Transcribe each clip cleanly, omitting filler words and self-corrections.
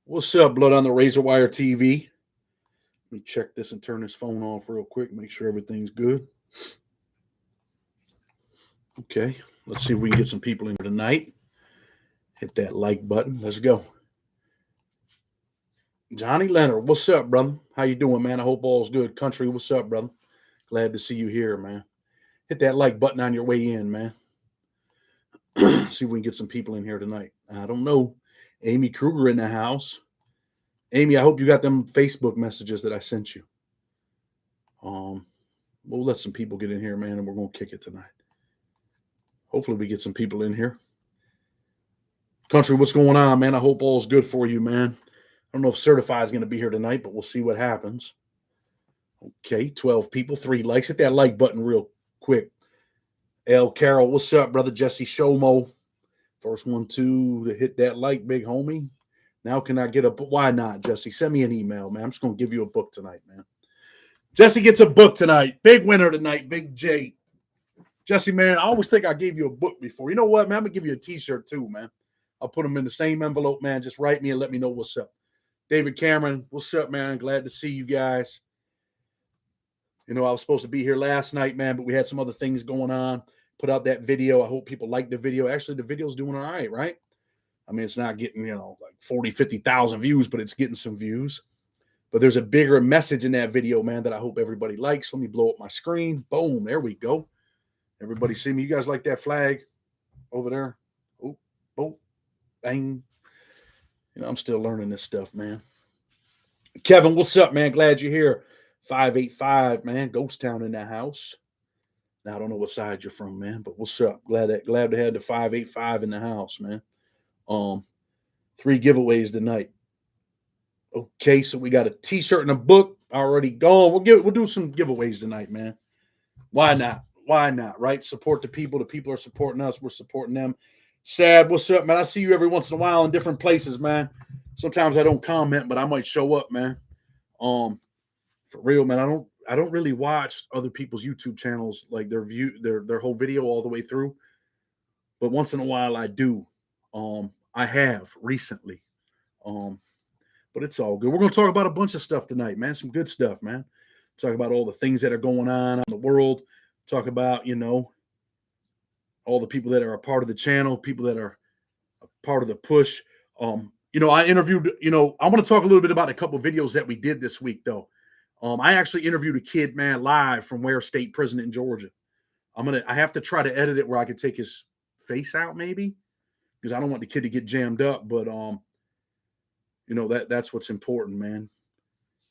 What's up, Blood on the Razor Wire TV? Let me check this and turn this phone off real quick, make sure everything's good. Okay, let's see if we can get some people in here tonight. Hit that like button. Let's go. Johnny Leonard, what's up, brother? How you doing, man? I hope all's good. Country, what's up, brother? Glad to see you here, man. Hit that like button on your way in, man. See if we can get some people in here tonight. I don't know. Amy Kruger in the house. Amy, I hope you got them Facebook messages that I sent you. We'll let some people get in here, man, and we're going to kick it tonight. Hopefully we get some people in here. Country, what's going on, man? I hope all's good for you, man. I don't know if Certified is going to be here tonight, but we'll see what happens. Okay, 12 people, 3 likes. Hit that like button real quick. L. Carroll, what's up, brother? Jesse Shomo. First one, to hit that like, big homie. Now can I get a book? Why not, Jesse? Send me an email, man. I'm just going to give you a book tonight, man. Jesse gets a book tonight. Big winner tonight, Big J. Jesse, man, I always think I gave you a book before. You know what, man? I'm going to give you a T-shirt too, man. I'll put them in the same envelope, man. Just write me and let me know what's up. David Cameron, what's up, man? Glad to see you guys. You know, I was supposed to be here last night, man, but we had some other things going on. Put out that video. I hope people like the video. Actually, the video's doing all right, right? I mean, it's not getting, like 40, 50,000 views, but it's getting some views. But there's a bigger message in that video, man, that I hope everybody likes. Let me blow up my screen. Boom. There we go. Everybody see me? You guys like that flag over there? Oh, oh, bang. I'm still learning this stuff, man. Kevin, what's up, man? Glad you're here. 585, man. Ghost Town in that house. Now, I don't know what side you're from, man, but what's up? Glad to have the 585 in the house, man. 3 giveaways tonight. Okay, so we got a T-shirt and a book already gone. We'll do some giveaways tonight, man. Why not? Why not? Right? Support the people. The people are supporting us. We're supporting them. Sad, what's up, man? I see you every once in a while in different places, man. Sometimes I don't comment, but I might show up, man. For real, man. I don't really watch other people's YouTube channels, like their whole video all the way through. But once in a while I do. I have recently. But it's all good. We're going to talk about a bunch of stuff tonight, man. Some good stuff, man. Talk about all the things that are going on in the world. Talk about, all the people that are a part of the channel, people that are a part of the push. I interviewed, I want to talk a little bit about a couple of videos that we did this week, though. I actually interviewed a kid, man, live from Ware State Prison in Georgia. I have to try to edit it where I could take his face out, maybe, because I don't want the kid to get jammed up. But that's what's important, man.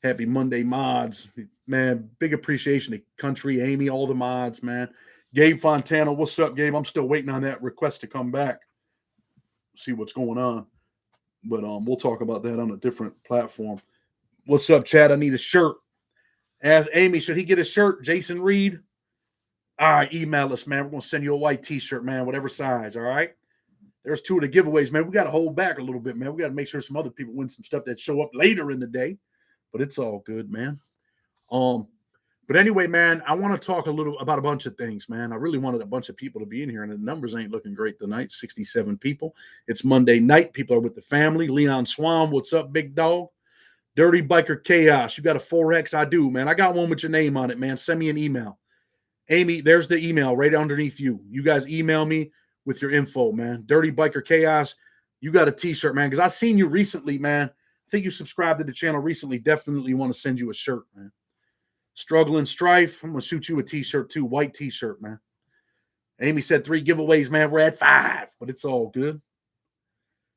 Happy Monday, mods, man. Big appreciation to Country, Amy, all the mods, man. Gabe Fontana, what's up, Gabe? I'm still waiting on that request to come back. See what's going on, but we'll talk about that on a different platform. What's up, Chad? I need a shirt. Ask Amy, should he get a shirt? Jason Reed. All right, email us, man. We're gonna send you a white T-shirt, man, whatever size. All right. There's 2 of the giveaways, man. We got to hold back a little bit, man. We got to make sure some other people win some stuff that show up later in the day, but it's all good, man. But anyway, man, I want to talk a little about a bunch of things, man. I really wanted a bunch of people to be in here, and the numbers ain't looking great tonight. 67 people. It's Monday night. People are with the family. Leon Swan, what's up, big dog? Dirty Biker Chaos. You got a 4X? I do, man. I got one with your name on it, man. Send me an email. Amy, there's the email right underneath you. You guys email me with your info, man. Dirty Biker Chaos. You got a T-shirt, man, because I seen you recently, man. I think you subscribed to the channel recently. Definitely want to send you a shirt, man. Struggling Strife. I'm going to shoot you a T-shirt, too. White T-shirt, man. Amy said 3 giveaways, man. We're at 5, but it's all good.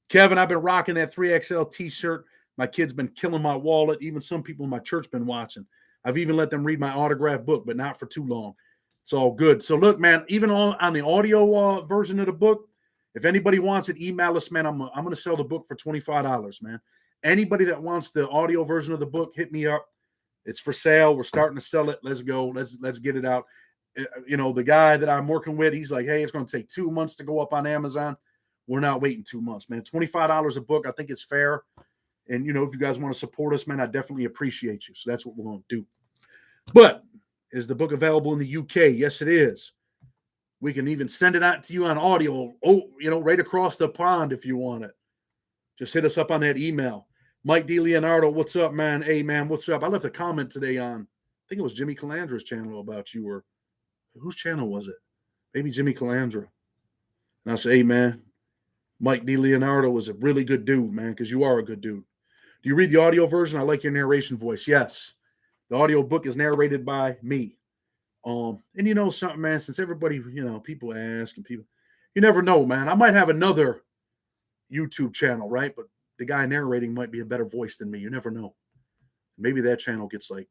Kevin, I've been rocking that 3XL T-shirt. My kid's been killing my wallet. Even some people in my church been watching. I've even let them read my autograph book, but not for too long. It's all good. So look, man, even on the audio version of the book, if anybody wants it, email us, man. I'm going to sell the book for $25, man. Anybody that wants the audio version of the book, hit me up. It's for sale. We're starting to sell it. Let's go. Let's get it out. The guy that I'm working with, he's like, hey, it's going to take 2 months to go up on Amazon. We're not waiting 2 months, man. $25 a book. I think it's fair. And, if you guys want to support us, man, I definitely appreciate you. So that's what we're going to do. But is the book available in the UK? Yes, it is. We can even send it out to you on audio, right across the pond if you want it. Just hit us up on that email. Mike DeLeonardo, what's up, man? Hey, man, what's up? I left a comment today on, I think it was Jimmy Calandra's channel about you, or whose channel was it? Maybe Jimmy Calandra. And I say, hey, man, Mike DeLeonardo is a really good dude, man, because you are a good dude. Do you read the audio version? I like your narration voice. Yes. The audio book is narrated by me. And you know something, man, since everybody, people ask and people, you never know, man. I might have another YouTube channel, right? But the guy narrating might be a better voice than me. You never know. Maybe that channel gets like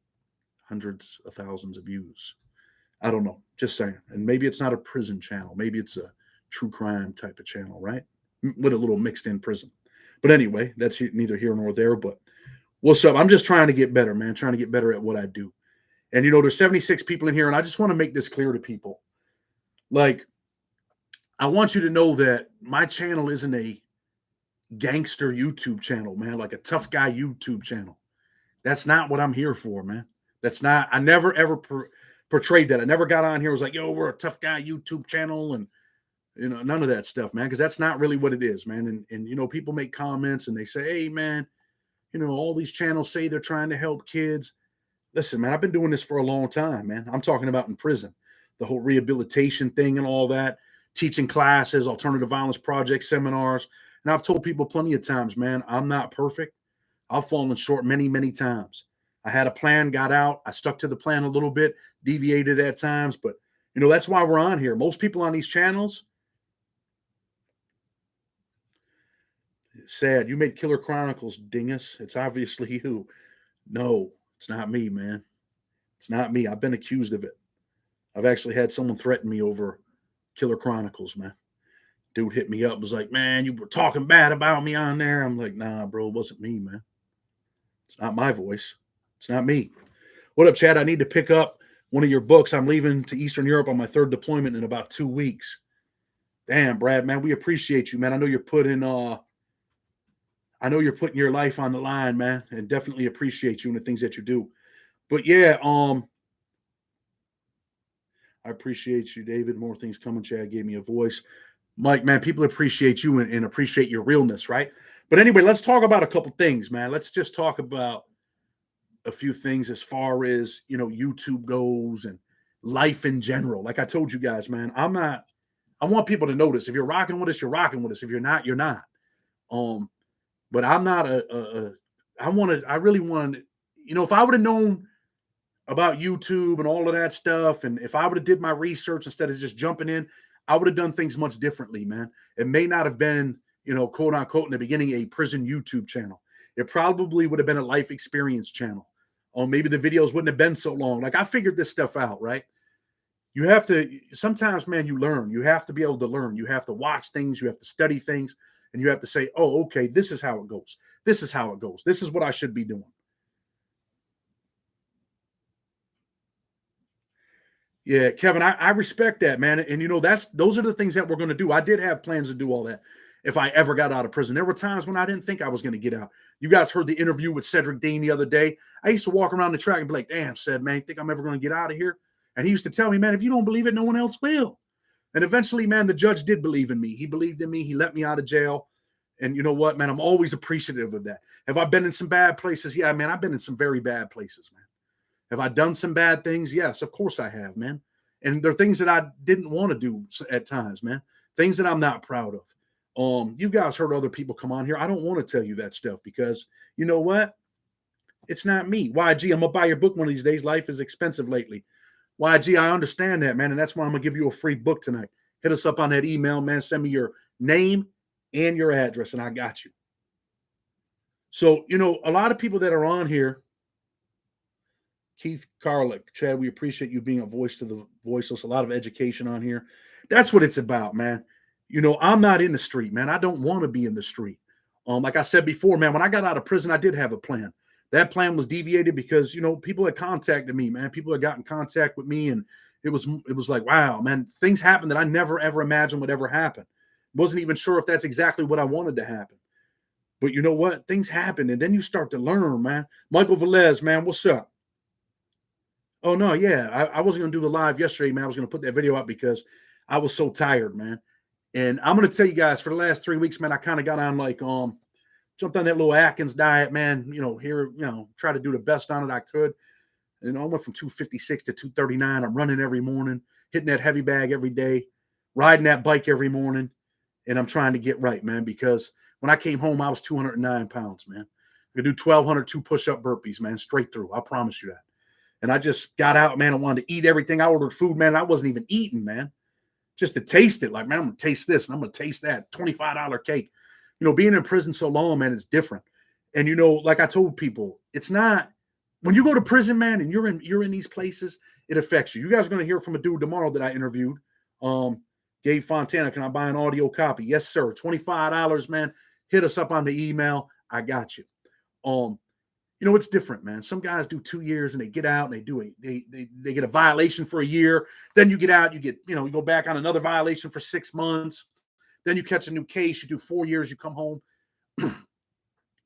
hundreds of thousands of views. I don't know. Just saying. And maybe it's not a prison channel. Maybe it's a true crime type of channel, right? With a little mixed in prison. But anyway, that's neither here nor there. But what's up? I'm just trying to get better, man. Trying to get better at what I do. And, there's 76 people in here, and I just want to make this clear to people. Like, I want you to know that my channel isn't a gangster YouTube channel, man, like a tough guy YouTube channel. That's not what I'm here for, man. That's not, I never, ever portrayed that. I never got on here and was like, yo, we're a tough guy YouTube channel, and, none of that stuff, man, because that's not really what it is, man. And people make comments, and they say, hey, man, all these channels say they're trying to help kids. Listen, man, I've been doing this for a long time, man. I'm talking about in prison, the whole rehabilitation thing and all that, teaching classes, alternative violence projects, seminars. And I've told people plenty of times, man, I'm not perfect. I've fallen short many, many times. I had a plan, got out. I stuck to the plan a little bit, deviated at times. But, that's why we're on here. Most people on these channels, sad. You made Killer Chronicles, dingus. It's obviously you. No. It's not me, man. It's not me. I've been accused of it. I've actually had someone threaten me over Killer Chronicles, man. Dude hit me up, was like, man, you were talking bad about me on there. I'm like, nah, bro, it wasn't me, man. It's not my voice. It's not me. What up, Chad? I need to pick up one of your books. I'm leaving to Eastern Europe on my third deployment in about 2 weeks. Damn, Brad, man, we appreciate you, man. I know you're putting your life on the line, man, and definitely appreciate you and the things that you do. But yeah, I appreciate you, David. More things coming. Chad gave me a voice. Mike, man, people appreciate you and appreciate your realness, right? But anyway, let's talk about a couple things, man. Let's just talk about a few things as far as, YouTube goes and life in general. Like I told you guys, man, I want people to notice. If you're rocking with us, you're rocking with us. If you're not, you're not. But I'm not I really wanted, if I would have known about YouTube and all of that stuff, and if I would have did my research instead of just jumping in, I would have done things much differently, man. It may not have been, quote unquote, in the beginning, a prison YouTube channel. It probably would have been a life experience channel. Or maybe the videos wouldn't have been so long. Like I figured this stuff out, right? You have to, sometimes, man, you learn. You have to be able to learn. You have to watch things. You have to study things. And you have to say, oh, okay, this is how it goes. This is how it goes. This is what I should be doing. Yeah, Kevin, I respect that, man. And, those are the things that we're going to do. I did have plans to do all that if I ever got out of prison. There were times when I didn't think I was going to get out. You guys heard the interview with Cedric Dean the other day. I used to walk around the track and be like, damn, Ced, man, think I'm ever going to get out of here? And he used to tell me, man, if you don't believe it, no one else will. And eventually, man, the judge did believe in me. He believed in me. He let me out of jail. And you know what, man, I'm always appreciative of that. Have I been in some bad places? Yeah, man, I've been in some very bad places, man. Have I done some bad things? Yes, of course I have, man. And there are things that I didn't want to do at times, man. Things that I'm not proud of. You guys heard other people come on here. I don't want to tell you that stuff because you know what? It's not me. YG, I'm going to buy your book one of these days. Life is expensive lately. YG, I understand that, man. And that's why I'm going to give you a free book tonight. Hit us up on that email, man. Send me your name and your address, and I got you. So, a lot of people that are on here, Keith Carlick, Chad, we appreciate you being a voice to the voiceless, a lot of education on here. That's what it's about, man. I'm not in the street, man. I don't want to be in the street. Like I said before, man, when I got out of prison, I did have a plan. That plan was deviated because, people had contacted me, man. People had gotten in contact with me, and it was like, wow, man, things happened that I never, ever imagined would ever happen. Wasn't even sure if that's exactly what I wanted to happen. But you know what? Things happen, and then you start to learn, man. Michael Velez, man, what's up? Oh, no, yeah. I wasn't going to do the live yesterday, man. I was going to put that video up because I was so tired, man. And I'm gonna tell you guys, for the last 3 weeks, man, I kind of got on like jumped on that little Atkins diet, man. Try to do the best on it I could. I went from 256 to 239. I'm running every morning, hitting that heavy bag every day, riding that bike every morning, and I'm trying to get right, man. Because when I came home, I was 209 pounds, man. I could do 1,200 push-up burpees, man, straight through. I promise you that. And I just got out, man. I wanted to eat everything. I ordered food, man. I wasn't even eating, man, just to taste it. Like, man, I'm gonna taste this and I'm gonna taste that. $25 cake. Being in prison so long, man, it's different. And like I told people, it's not when you go to prison, man, and you're in these places, it affects you. You guys are gonna hear from a dude tomorrow that I interviewed. Gabe Fontana, can I buy an audio copy? Yes, sir. $25, man. Hit us up on the email. I got you. It's different, man. Some guys do 2 years and they get out and they get a violation for a year. Then you get out, you go back on another violation for 6 months. Then you catch a new case, you do 4 years, you come home.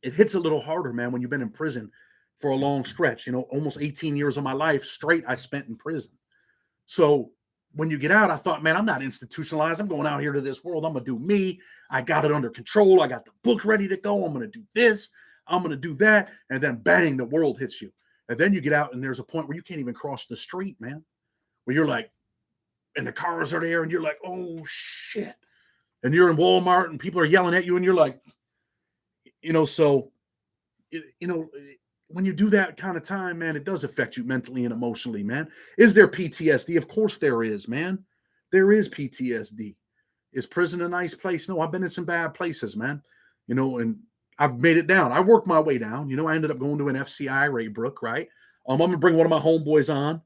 It hits a little harder, man, when you've been in prison for a long stretch. Almost 18 years of my life straight I spent in prison. So when you get out, I thought, man, I'm not institutionalized. I'm going out here to this world. I'm going to do me. I got it under control. I got the book ready to go. I'm going to do this. I'm going to do that. And then bang, the world hits you. And then you get out and there's a point where you can't even cross the street, man, where you're like, and the cars are there and you're like, oh shit. And you're in Walmart and people are yelling at you and you're like, when you do that kind of time, man, it does affect you mentally and emotionally, man. Is there PTSD? Of course there is, man. There is PTSD. Is prison a nice place? No, I've been in some bad places, man. And I've made it down. I worked my way down. I ended up going to an FCI, Raybrook, right? I'm going to bring one of my homeboys on.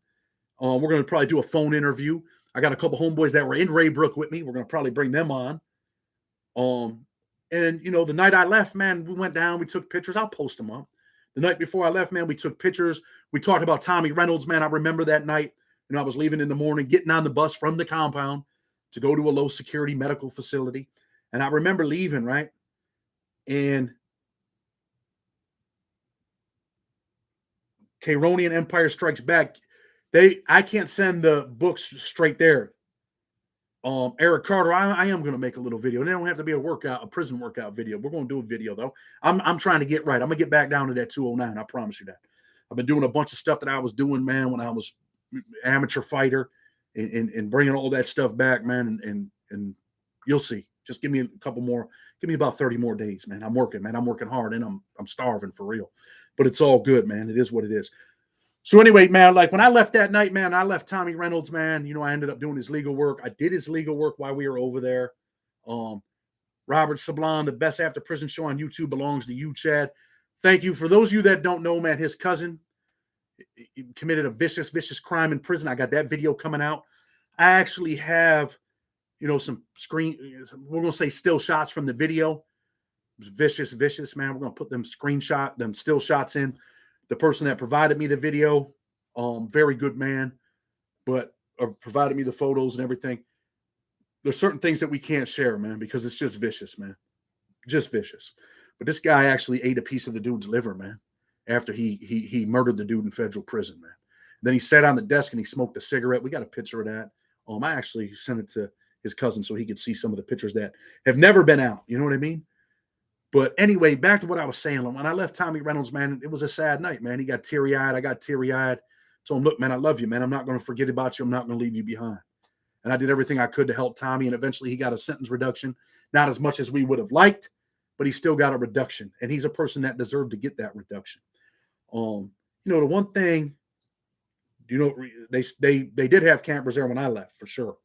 We're going to probably do a phone interview. I got a couple homeboys that were in Raybrook with me. We're going to probably bring them on. And the night I left, man, we went down, we took pictures. I'll post them up. The night before I left, man, we took pictures. We talked about Tommy Reynolds, man. I remember that night. I was leaving in the morning, getting on the bus from the compound to go to a low security medical facility. And I remember leaving, right? And Caironian Empire Strikes Back. I can't send the books straight there. Eric Carter, I am going to make a little video. And it don't have to be a prison workout video. We're going to do a video though. I'm trying to get right. I'm gonna get back down to that 209. I promise you that. I've been doing a bunch of stuff that I was doing, man, when I was amateur fighter, and bringing all that stuff back, man. And you'll see. Just give me a couple more. Give me about 30 more days, man. I'm working, man. I'm working hard, and I'm starving for real. But it's all good, man. It is what it is. So anyway, man, like when I left that night, man, I left Tommy Reynolds, man. I ended up doing his legal work. I did his legal work while we were over there. Robert Sablon, the best after prison show on YouTube belongs to you, Chad. Thank you. For those of you that don't know, man, his cousin committed a vicious, vicious crime in prison. I got that video coming out. I actually have, some we're going to say still shots from the video. It was vicious, vicious, man. We're going to put them still shots in. The person that provided me the video, very good man, but provided me the photos and everything. There's certain things that we can't share, man, because it's just vicious, man. Just vicious. But this guy actually ate a piece of the dude's liver, man, after he murdered the dude in federal prison, man. Then he sat on the desk and he smoked a cigarette. We got a picture of that. I actually sent it to his cousin so he could see some of the pictures that have never been out. You know what I mean? But anyway, back to what I was saying. When I left Tommy Reynolds, man, it was a sad night, man. He got teary-eyed. I got teary-eyed. Told him, look, man, I love you, man. I'm not going to forget about you. I'm not going to leave you behind. And I did everything I could to help Tommy. And eventually he got a sentence reduction. Not as much as we would have liked, but he still got a reduction. And he's a person that deserved to get that reduction. The one thing, they did have campers there when I left, for sure.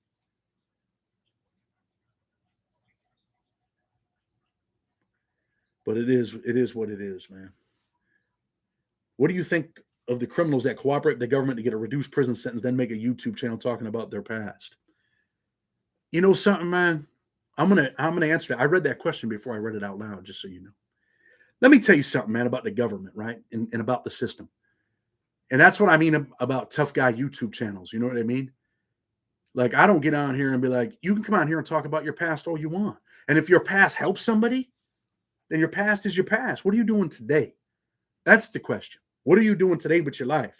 But it is what it is, man. What do you think of the criminals that cooperate with the government to get a reduced prison sentence, then make a YouTube channel talking about their past? You know something, man? I'm gonna answer that. I read that question before I read it out loud, just so you know. Let me tell you something, man, about the government, right? And about the system. And that's what I mean about tough guy YouTube channels. You know what I mean? Like, I don't get on here and be like, you can come on here and talk about your past all you want. And if your past helps somebody, then your past is your past. What are you doing today? That's the question. What are you doing today with your life?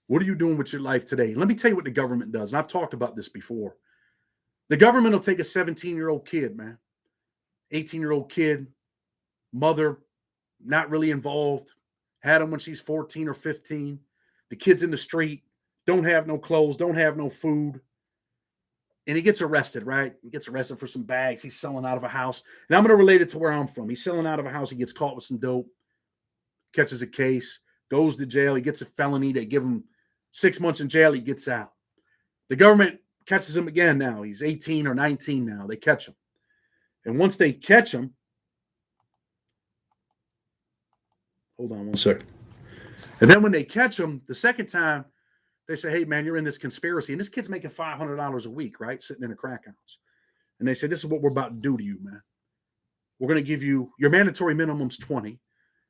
What are you doing with your life today? Let me tell you what the government does. And I've talked about this before. The government will take a 17-year-old kid, man, 18-year-old kid, mother, not really involved, had him when she's 14 or 15. The kid's in the street, don't have no clothes, don't have no food. And he gets arrested, right? He gets arrested for some bags. He's selling out of a house. And I'm going to relate it to where I'm from. He's selling out of a house. He gets caught with some dope, catches a case, goes to jail. He gets a felony. They give him 6 months in jail. He gets out. The government catches him again now. He's 18 or 19 now. They catch him. And once they catch him, hold on one second. And then when they catch him the second time, they say, hey, man, you're in this conspiracy. And this kid's making $500 a week, right? Sitting in a crack house. And they say, this is what we're about to do to you, man. We're going to give you, your mandatory minimum's 20,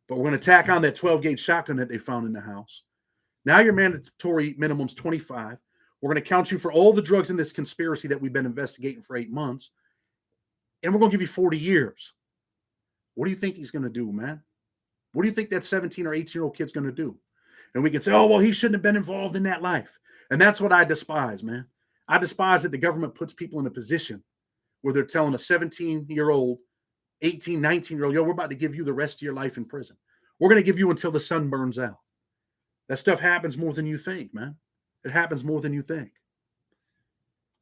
but we're going to tack on that 12-gauge shotgun that they found in the house. Now your mandatory minimum's 25. We're going to count you for all the drugs in this conspiracy that we've been investigating for 8 months. And we're going to give you 40 years. What do you think he's going to do, man? What do you think that 17 or 18-year-old kid's going to do? And we can say, oh, well, he shouldn't have been involved in that life. And that's what I despise, man. I despise that the government puts people in a position where they're telling a 17-year-old, 18, 19-year-old, yo, we're about to give you the rest of your life in prison. We're going to give you until the sun burns out. That stuff happens more than you think, man. It happens more than you think.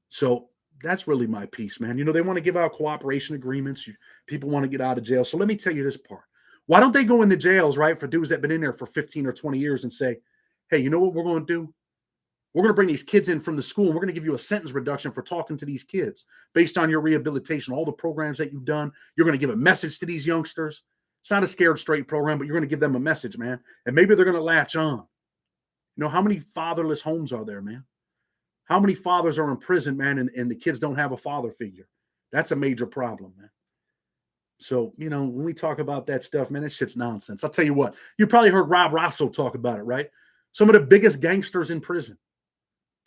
So that's really my piece, man. You know, they want to give out cooperation agreements. People want to get out of jail. So let me tell you this part. Why don't they go into jails, right, for dudes that have been in there for 15 or 20 years and say, hey, you know what we're going to do? We're going to bring these kids in from the school, and we're going to give you a sentence reduction for talking to these kids based on your rehabilitation, all the programs that you've done. You're going to give a message to these youngsters. It's not a scared straight program, but you're going to give them a message, man. And maybe they're going to latch on. You know, how many fatherless homes are there, man? How many fathers are in prison, man, and the kids don't have a father figure? That's a major problem, man. So, you know, when we talk about that stuff, man, that shit's nonsense. I'll tell you what, you probably heard Rob Rosso talk about it, right? Some of the biggest gangsters in prison,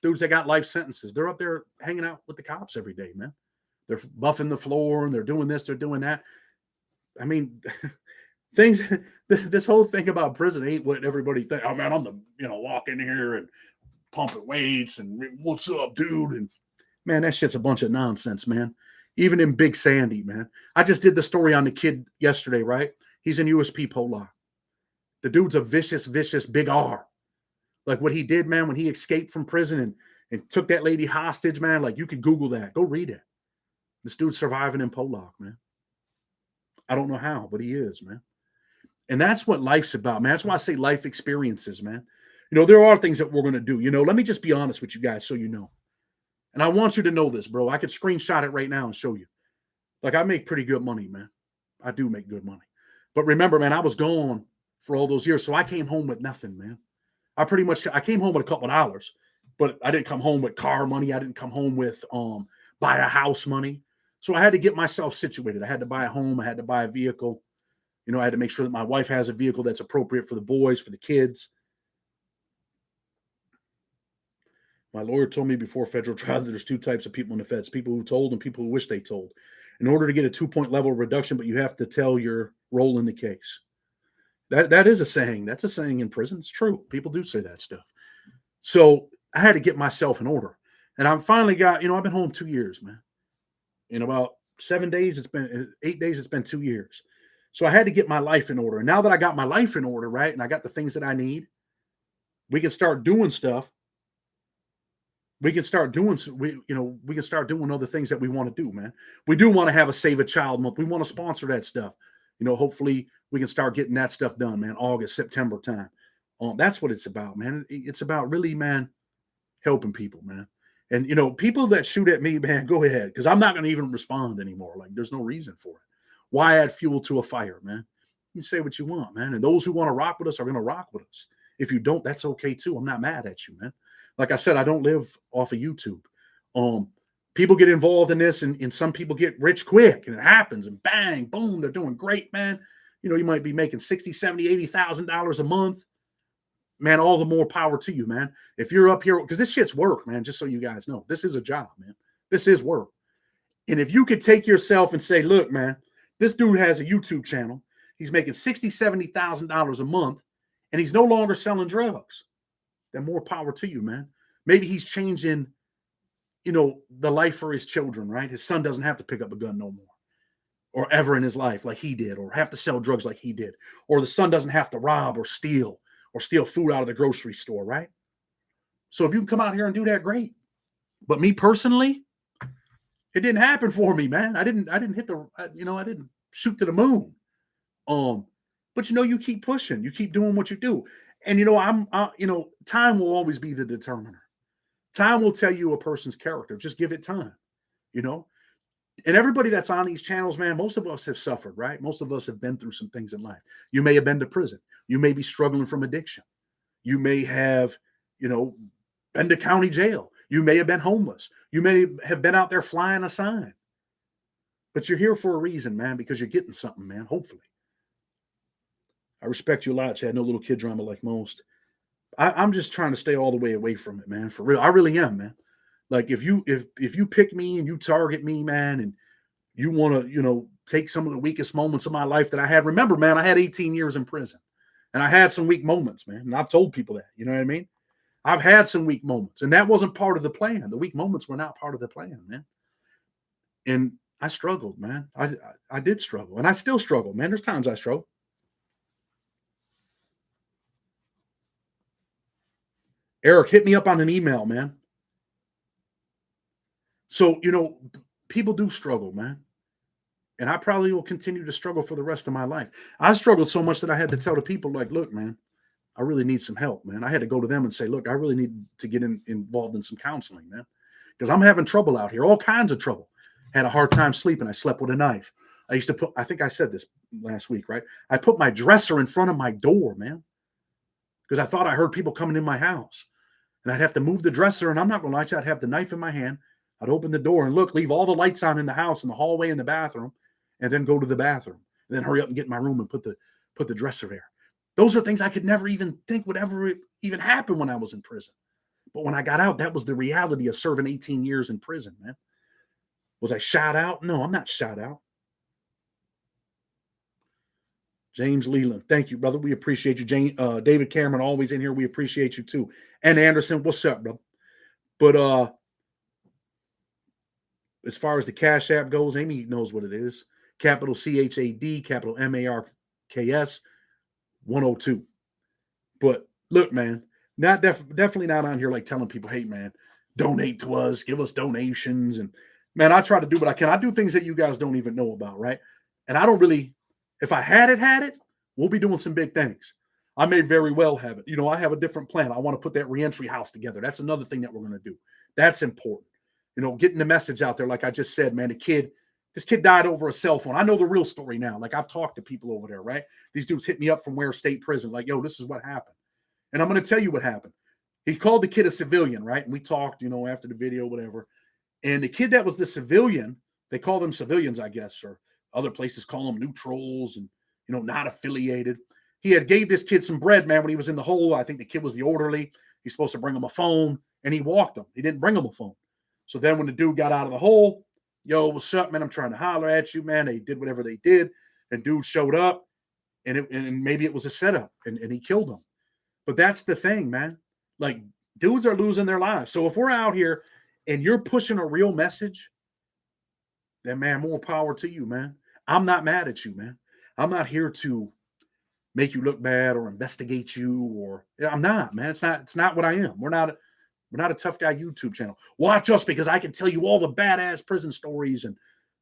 dudes that got life sentences, they're up there hanging out with the cops every day, man. They're buffing the floor and they're doing this, they're doing that. I mean, this whole thing about prison ain't what everybody thinks. Oh, man, I'm the, walk in here and pumping weights and what's up, dude? And man, that shit's a bunch of nonsense, man. Even in Big Sandy, man. I just did the story on the kid yesterday, right? He's in USP Polar. The dude's a vicious, vicious big R. Like what he did, man, when he escaped from prison and took that lady hostage, man. Like you could Google that. Go read it. This dude's surviving in Polak, man. I don't know how, but he is, man. And that's what life's about, man. That's why I say life experiences, man. There are things that we're going to do. Let me just be honest with you guys so you know. And I want you to know this, bro. I could screenshot it right now and show you. Like, I make pretty good money, man. I do make good money. But remember, man, I was gone for all those years. So I came home with nothing, man. I came home with a couple of dollars, but I didn't come home with car money. I didn't come home with buy a house money. So I had to get myself situated. I had to buy a home. I had to buy a vehicle. I had to make sure that my wife has a vehicle that's appropriate for the boys, for the kids. My lawyer told me before federal trial that there's two types of people in the feds, people who told and people who wish they told. In order to get a 2-point level reduction, but you have to tell your role in the case. That is a saying. That's a saying in prison. It's true. People do say that stuff. So I had to get myself in order. And I finally got, I've been home 2 years, man. In about 8 days, it's been 2 years. So I had to get my life in order. And now that I got my life in order, right, and I got the things that I need, we can start doing stuff. We can start doing other things that we want to do, man. We do want to have a Save a Child month. We want to sponsor that stuff. Hopefully we can start getting that stuff done, man. August, September time. That's what it's about, man. It's about really, man, helping people, man. And, people that shoot at me, man, go ahead. Because I'm not going to even respond anymore. Like, there's no reason for it. Why add fuel to a fire, man? You say what you want, man. And those who want to rock with us are going to rock with us. If you don't, that's okay, too. I'm not mad at you, man. Like I said, I don't live off of YouTube. People get involved in this, and some people get rich quick, and it happens, and bang, boom, they're doing great, man. You might be making $60,000, $70,000, $80,000 a month. Man, all the more power to you, man. If you're up here, because this shit's work, man, just so you guys know. This is a job, man. This is work. And if you could take yourself and say, look, man, this dude has a YouTube channel. He's making $60,000, $70,000 a month, and he's no longer selling drugs. then more power to you, man. Maybe he's changing, the life for his children, right? His son doesn't have to pick up a gun no more, or ever in his life like he did, or have to sell drugs like he did, or the son doesn't have to rob or steal food out of the grocery store, right? So if you can come out here and do that, great. But me personally, it didn't happen for me, man. I didn't hit I didn't shoot to the moon. But you keep pushing, you keep doing what you do. And time will always be the determiner. Time will tell you a person's character. Just give it time, you know. And everybody that's on these channels, man, most of us have suffered, right? Most of us have been through some things in life. You may have been to prison. You may be struggling from addiction. You may have, been to county jail. You may have been homeless. You may have been out there flying a sign. But you're here for a reason, man, because you're getting something, man, hopefully. I respect you a lot, Chad. No little kid drama like most. I'm just trying to stay all the way away from it, man. For real. I really am, man. Like if you pick me and you target me, man, and you want to, take some of the weakest moments of my life that I had. Remember, man, I had 18 years in prison. And I had some weak moments, man. And I've told people that. You know what I mean? I've had some weak moments. And that wasn't part of the plan. The weak moments were not part of the plan, man. And I struggled, man. I did struggle. And I still struggle, man. There's times I struggle. Eric, hit me up on an email, man. So, people do struggle, man. And I probably will continue to struggle for the rest of my life. I struggled so much that I had to tell the people, like, look, man, I really need some help, man. I had to go to them and say, look, I really need to get involved in some counseling, man, because I'm having trouble out here, all kinds of trouble. Had a hard time sleeping. I slept with a knife. I think I said this last week, right? I put my dresser in front of my door, man, because I thought I heard people coming in my house. And I'd have to move the dresser, and I'm not going to lie to you, I'd have the knife in my hand. I'd open the door and leave all the lights on in the house, in the hallway, in the bathroom, and then go to the bathroom. And then hurry up and get in my room and put the dresser there. Those are things I could never even think would ever even happen when I was in prison. But when I got out, that was the reality of serving 18 years in prison, man. Was I shot out? No, I'm not shot out. James Leland, thank you, brother. We appreciate you. David Cameron, always in here. We appreciate you too. And Anderson, what's up, bro? But as far as the Cash App goes, Amy knows what it is. Capital CHAD, capital MARKS, 102. But look, man, definitely not on here like telling people, hey, man, donate to us, give us donations. And man, I try to do what I can. I do things that you guys don't even know about, right? And I don't really, if I had it, we'll be doing some big things. I may very well have it. I have a different plan. I want to put that reentry house together. That's another thing that we're going to do. That's important. Getting the message out there. Like I just said, man, this kid died over a cell phone. I know the real story now. Like I've talked to people over there, right? These dudes hit me up from Ware State Prison. Like, yo, this is what happened. And I'm going to tell you what happened. He called the kid a civilian, right? And we talked, after the video, whatever. And the kid that was the civilian, they call them civilians, I guess, or other places call them neutrals and, not affiliated. He had gave this kid some bread, man, when he was in the hole. I think the kid was the orderly. He's supposed to bring him a phone, and he walked him. He didn't bring him a phone. So then when the dude got out of the hole, yo, what's up, man? I'm trying to holler at you, man. They did whatever they did. And dude showed up, and maybe it was a setup, and he killed him. But that's the thing, man. Like, dudes are losing their lives. So if we're out here and you're pushing a real message, then, man, more power to you, man. I'm not mad at you, man. I'm not here to make you look bad or investigate you, I'm not, man. It's not what I am. We're not a tough guy YouTube channel. Watch us because I can tell you all the badass prison stories and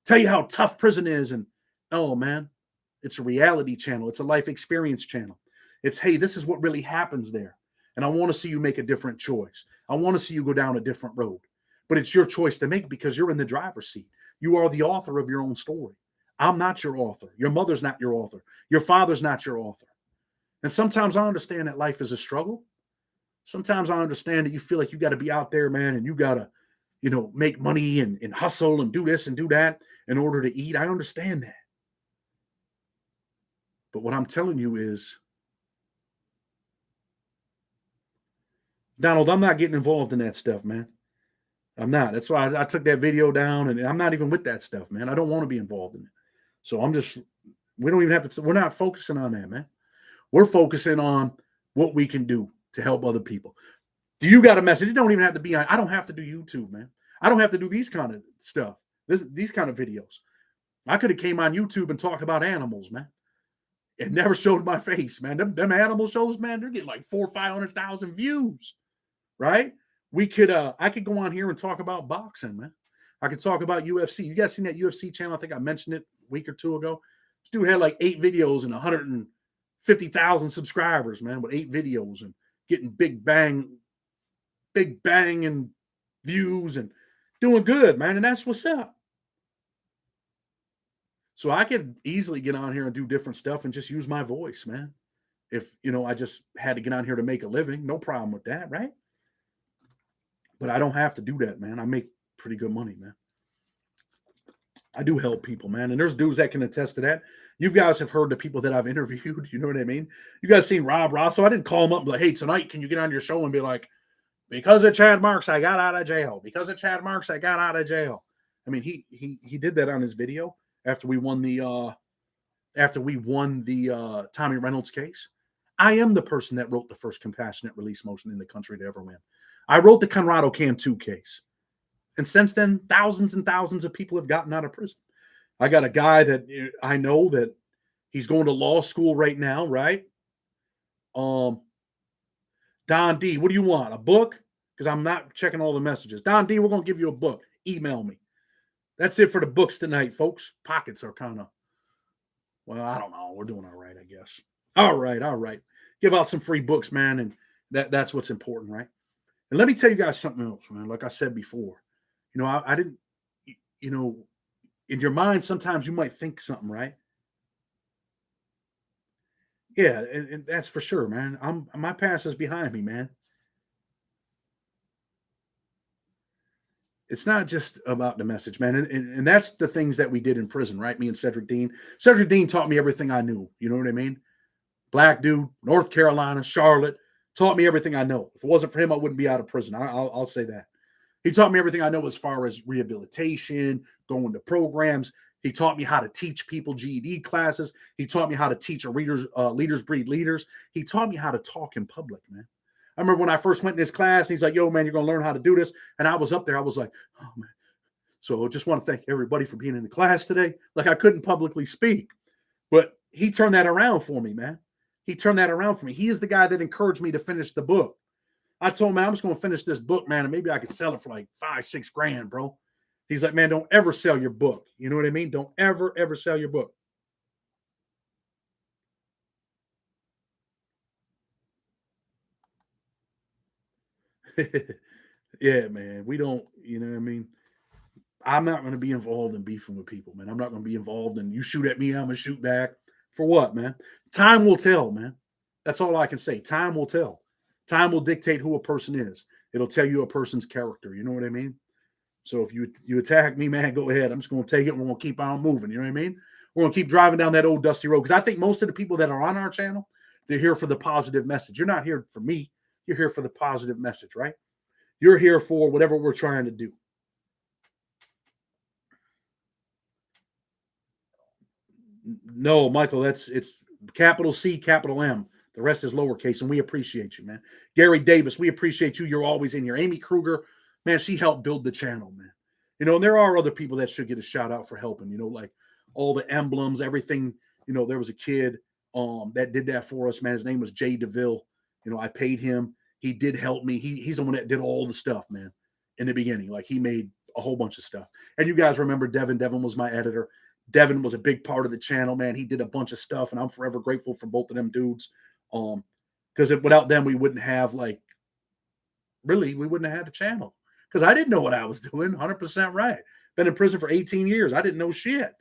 tell you how tough prison is. And no, man, it's a reality channel. It's a life experience channel. It's, hey, this is what really happens there. And I want to see you make a different choice. I want to see you go down a different road. But it's your choice to make because you're in the driver's seat. You are the author of your own story. I'm not your author. Your mother's not your author. Your father's not your author. And sometimes I understand that life is a struggle. Sometimes I understand that you feel like you got to be out there, man, and you got to, make money and hustle and do this and do that in order to eat. I understand that. But what I'm telling you is, Donald, I'm not getting involved in that stuff, man. I'm not. That's why I took that video down, and I'm not even with that stuff, man. I don't want to be involved in it. So we don't even have to, we're not focusing on that, man. We're focusing on what we can do to help other people. Do you got a message? It don't even have to be on. I don't have to do YouTube, man. I don't have to do these kind of stuff. These kind of videos. I could have came on YouTube and talked about animals, man. It never showed my face, man. Them animal shows, man, they're getting like 400,000 or 500,000 views, right? I could go on here and talk about boxing, man. I could talk about UFC. You guys seen that UFC channel? I think I mentioned it a week or two ago. This dude had like 8 videos and 150,000 subscribers, man, with 8 videos and getting big bang and views and doing good, man. And that's what's up. So I could easily get on here and do different stuff and just use my voice, man. If, I just had to get on here to make a living, no problem with that, right? But I don't have to do that, man. I make pretty good money, man. I do help people, man. And there's dudes that can attest to that. You guys have heard the people that I've interviewed. You know what I mean? You guys seen Rob Rosso. I didn't call him up and be like, hey, tonight, can you get on your show and be like, because of Chad Marks, I got out of jail. Because of Chad Marks, I got out of jail. I mean, he did that on his video after we won the Tommy Reynolds case. I am the person that wrote the first compassionate release motion in the country to ever win. I wrote the Conrado Cantu case. And since then, thousands and thousands of people have gotten out of prison. I got a guy that I know that he's going to law school right now, right? Don D, what do you want? A book? Because I'm not checking all the messages. Don D, we're going to give you a book. Email me. That's it for the books tonight, folks. Pockets are kind of, well, I don't know. We're doing all right, I guess. All right. Give out some free books, man, and that's what's important, right? And let me tell you guys something else, man. Like I said before, I didn't, in your mind, sometimes you might think something, right? Yeah, and that's for sure, man. My past is behind me, man. It's not just about the message, man. And that's the things that we did in prison, right? Me and Cedric Dean. Cedric Dean taught me everything I knew. You know what I mean? Black dude, North Carolina, Charlotte, taught me everything I know. If it wasn't for him, I wouldn't be out of prison. I'll say that. He taught me everything I know as far as rehabilitation, going to programs. He taught me how to teach people GED classes. He taught me how to teach leaders breed leaders. He taught me how to talk in public, man. I remember when I first went in this class, and he's like, yo, man, you're going to learn how to do this. And I was up there. I was like, oh, man. So I just want to thank everybody for being in the class today. Like I couldn't publicly speak. But he turned that around for me, man. He turned that around for me. He is the guy that encouraged me to finish the book. I told him, man, I'm just going to finish this book, man, and maybe I could sell it for like $5-6 grand, bro. He's like, man, don't ever sell your book. You know what I mean? Don't ever sell your book. Yeah, man. We don't, you know what I mean? I'm not going to be involved in beefing with people, man. I'm not going to be involved in you shoot at me, I'm going to shoot back. For what, man? Time will tell, man. That's all I can say. Time will tell. Time will dictate who a person is. It'll tell you a person's character. You know what I mean? So if you attack me, man, go ahead. I'm just going to take it. We're going to keep on moving. You know what I mean? We're going to keep driving down that old dusty road. Because I think most of the people that are on our channel, they're here for the positive message. You're not here for me. You're here for the positive message, right? You're here for whatever we're trying to do. No, Michael, it's capital C, capital M. The rest is lowercase, and we appreciate you, man. Gary Davis, we appreciate you. You're always in here. Amy Kruger, man, she helped build the channel, man. And there are other people that should get a shout out for helping, like all the emblems, everything. There was a kid that did that for us, man. His name was Jay DeVille. I paid him. He did help me. He's the one that did all the stuff, man, in the beginning. Like he made a whole bunch of stuff. And you guys remember Devin. Devin was my editor. Devin was a big part of the channel, man. He did a bunch of stuff, and I'm forever grateful for both of them dudes. Because without them, we wouldn't have we wouldn't have had the channel. Because I didn't know what I was doing. 100% right. Been in prison for 18 years. I didn't know shit.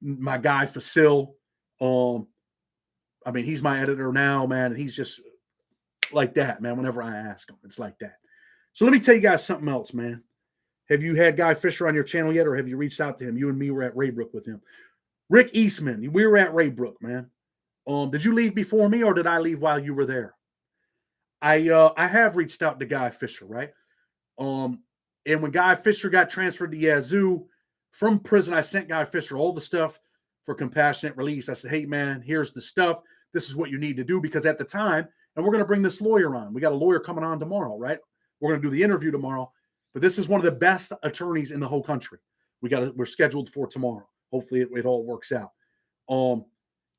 My guy Fasil, he's my editor now, man. And he's just like that, man. Whenever I ask him, it's like that. So let me tell you guys something else, man. Have you had Guy Fisher on your channel yet, or have you reached out to him? You and me were at Raybrook with him. Rick Eastman, we were at Raybrook, man. Did you leave before me, or did I leave while you were there? I have reached out to Guy Fisher, right? And when Guy Fisher got transferred to Yazoo from prison, I sent Guy Fisher all the stuff for compassionate release. I said, hey, man, here's the stuff. This is what you need to do. Because at the time, and we're going to bring this lawyer on. We got a lawyer coming on tomorrow, right? We're going to do the interview tomorrow, but this is one of the best attorneys in the whole country. We're scheduled for tomorrow. Hopefully it all works out.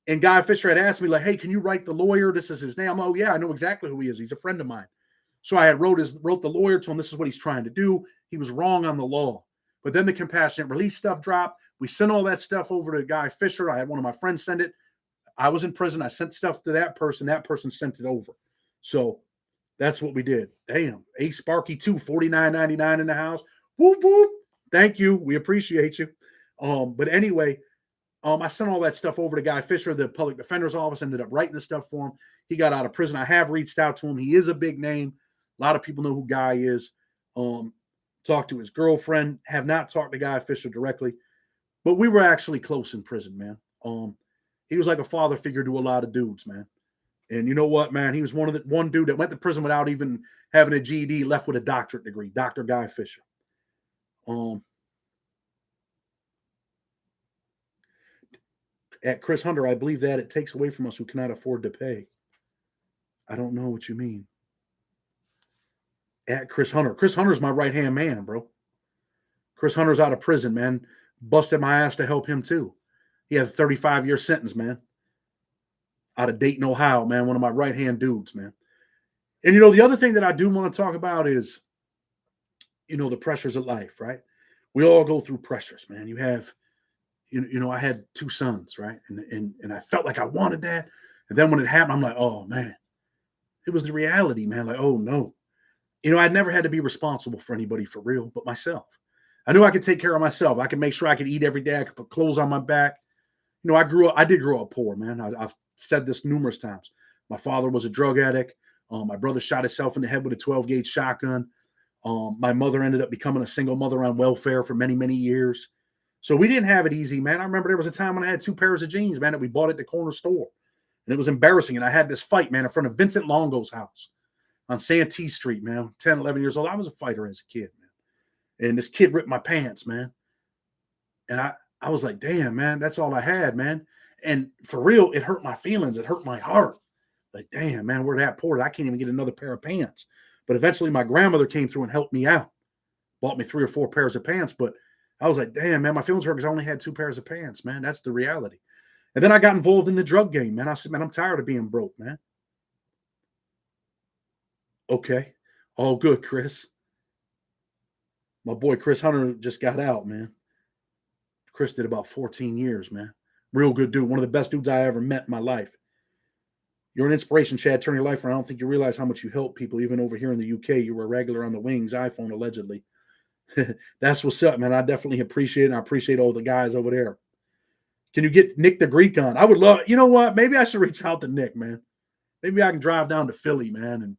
And Guy Fisher had asked me, like, hey, can you write the lawyer? This is his name. Oh, yeah, I know exactly who he is. He's a friend of mine. So I had wrote the lawyer, told him this is what he's trying to do. He was wrong on the law. But then the compassionate release stuff dropped. We sent all that stuff over to Guy Fisher. I had one of my friends send it. I was in prison. I sent stuff to that person. That person sent it over. So that's what we did. Damn. A Sparky 2, $49.99 in the house. Whoop, whoop. Thank you. We appreciate you. But anyway, I sent all that stuff over to Guy Fisher. The public defender's office ended up writing the stuff for him. He got out of prison. I have reached out to him. He is a big name. A lot of people know who Guy is. Talked to his girlfriend. Have not talked to Guy Fisher directly. But we were actually close in prison, man. He was like a father figure to a lot of dudes, man. And you know what, man? He was one dude that went to prison without even having a GED, left with a doctorate degree, Dr. Guy Fisher. At Chris Hunter, I believe that it takes away from us who cannot afford to pay. I don't know what you mean. At Chris Hunter. Chris Hunter's my right-hand man, bro. Chris Hunter's out of prison, man. Busted my ass to help him, too. He had a 35-year sentence, man. Out of Dayton, Ohio, man. One of my right-hand dudes, man. And, the other thing that I do want to talk about is, the pressures of life, right? We all go through pressures, man. You have, I had 2 sons, right? And I felt like I wanted that. And then when it happened, I'm like, oh, man. It was the reality, man. Like, oh, no. I'd never had to be responsible for anybody for real but myself. I knew I could take care of myself. I could make sure I could eat every day. I could put clothes on my back. I did grow up poor, man. I've said this numerous times. My father was a drug addict. My brother shot himself in the head with a 12-gauge shotgun. My mother ended up becoming a single mother on welfare for many, many years. So we didn't have it easy, man. I remember there was a time when I had 2 pairs of jeans, man, that we bought at the corner store. And it was embarrassing. And I had this fight, man, in front of Vincent Longo's house on Santee Street, man, 10, 11 years old. I was a fighter as a kid, man. And this kid ripped my pants, man. And I was like, damn, man, that's all I had, man. And for real, it hurt my feelings. It hurt my heart. Like, damn, man, we're that poor. I can't even get another pair of pants. But eventually my grandmother came through and helped me out. Bought me 3 or 4 pairs of pants. But I was like, damn, man, my feelings hurt because I only had 2 pairs of pants, man. That's the reality. And then I got involved in the drug game, man. I said, man, I'm tired of being broke, man. Okay. All good, Chris. My boy Chris Hunter just got out, man. Chris did about 14 years, man. Real good dude. One of the best dudes I ever met in my life. You're an inspiration, Chad. Turn your life around. I don't think you realize how much you help people, even over here in the UK. You were a regular on the Wings iPhone, allegedly. That's what's up, man. I definitely appreciate it. And I appreciate all the guys over there. Can you get Nick the Greek on? I would love, you know what? Maybe I should reach out to Nick, man. Maybe I can drive down to Philly, man, and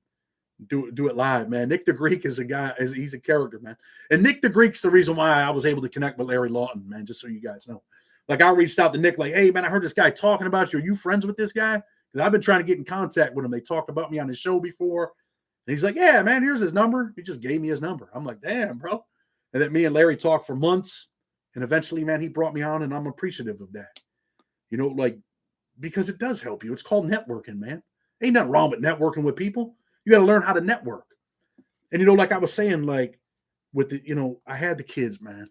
do it live, man. Nick the Greek is a guy, he's a character, man. And Nick the Greek's the reason why I was able to connect with Larry Lawton, man, just so you guys know. Like, I reached out to Nick, like, hey, man, I heard this guy talking about you. Are you friends with this guy? Because I've been trying to get in contact with him. They talked about me on his show before. And he's like, yeah, man, here's his number. He just gave me his number. I'm like, damn, bro. And then me and Larry talked for months. And eventually, man, he brought me on, and I'm appreciative of that. Like, because it does help you. It's called networking, man. Ain't nothing wrong with networking with people. You got to learn how to network. And, like I was saying, like, with the, I had the kids, man.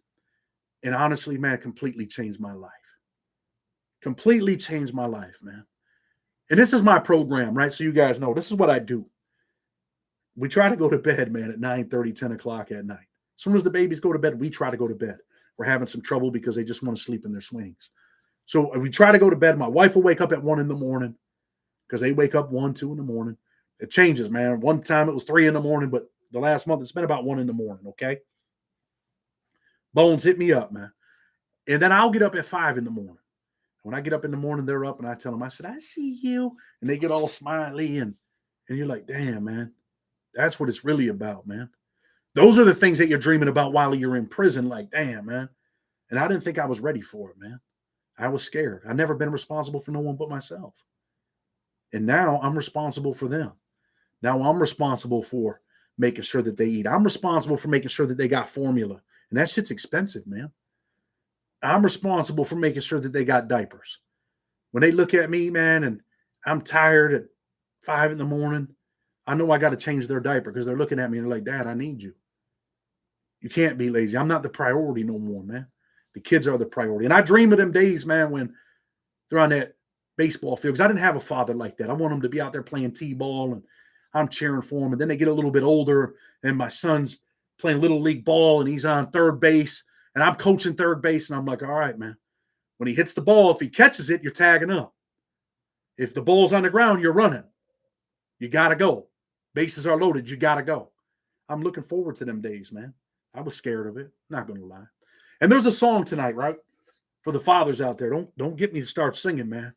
And honestly, man, it completely changed my life. Completely changed my life, man. And this is my program, right? So you guys know, this is what I do. We try to go to bed, man, at 9:30, 10 o'clock at night. As soon as the babies go to bed, we try to go to bed. We're having some trouble because they just want to sleep in their swings. So we try to go to bed. My wife will wake up at 1 in the morning because they wake up 1, 2 in the morning. It changes, man. One time it was 3 in the morning, but the last month it's been about 1 in the morning, okay? Bones hit me up, man. And then I'll get up at 5 in the morning. When I get up in the morning, they're up, and I tell them, I said, I see you. And they get all smiley, and you're like, damn, man, that's what it's really about, man. Those are the things that you're dreaming about while you're in prison. Like, damn, man. And I didn't think I was ready for it, man. I was scared. I've never been responsible for no one but myself. And now I'm responsible for them. Now I'm responsible for making sure that they eat. I'm responsible for making sure that they got formula. And that shit's expensive, man. I'm responsible for making sure that they got diapers. When they look at me, man, and I'm tired, and 5 in the morning. I know I got to change their diaper because they're looking at me and they're like, Dad, I need you. You can't be lazy. I'm not the priority no more, man. The kids are the priority. And I dream of them days, man, when they're on that baseball field. Because I didn't have a father like that. I want them to be out there playing T-ball and I'm cheering for them. And then they get a little bit older and my son's playing little league ball and he's on third base and I'm coaching third base. And I'm like, all right, man. When he hits the ball, if he catches it, you're tagging up. If the ball's on the ground, you're running. You got to go. Bases are loaded. You got to go. I'm looking forward to them days, man. I was scared of it. Not going to lie. And there's a song tonight, right? For the fathers out there. Don't get me to start singing, man.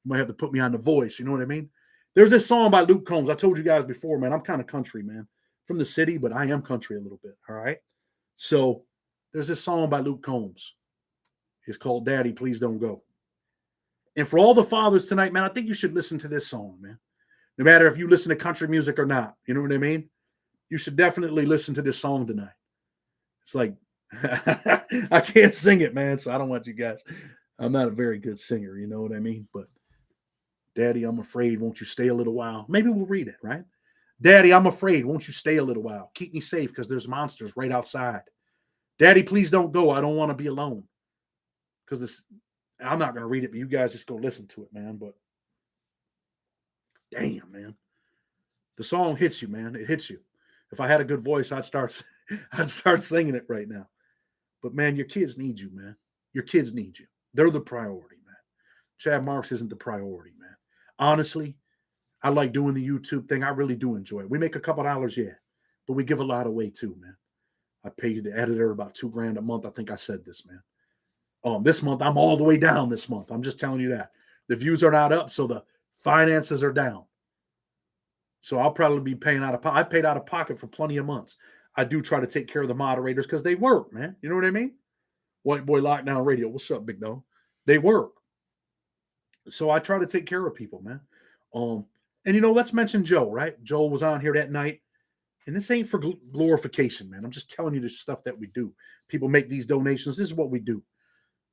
You might have to put me on The Voice. You know what I mean? There's this song by Luke Combs. I told you guys before, man. I'm kind of country, man. From the city, but I am country a little bit. All right. So there's this song by Luke Combs. It's called Daddy, Please Don't Go. And for all the fathers tonight, man, I think you should listen to this song, man. No matter if you listen to country music or not. You know what I mean? You should definitely listen to this song tonight. It's like, I can't sing it, man, so I don't want you guys. I'm not a very good singer, you know what I mean? But Daddy, I'm afraid, won't you stay a little while? Maybe we'll read it, right? Daddy, I'm afraid, won't you stay a little while? Keep me safe because there's monsters right outside. Daddy, please don't go. I don't want to be alone. Because this, I'm not going to read it, but you guys just go listen to it, man. But damn, man. The song hits you, man. It hits you. If I had a good voice, I'd start singing it right now. But man, your kids need you, man. Your kids need you. They're the priority, man. Chad Marks isn't the priority, man. Honestly, I like doing the YouTube thing. I really do enjoy it. We make a couple dollars, yeah, but we give a lot away too, man. I pay the editor about $2,000 a month. I think I said this, man. This month I'm all the way down. This month, I'm just telling you that the views are not up, so the finances are down. So I'll probably be paying out of pocket. I paid out of pocket for plenty of months. I do try to take care of the moderators because they work, man. You know what I mean? White Boy Lockdown Radio. What's up, big dog? They work. So I try to take care of people, man. And let's mention Joe, right? Joe was on here that night. And this ain't for glorification, man. I'm just telling you the stuff that we do. People make these donations. This is what we do.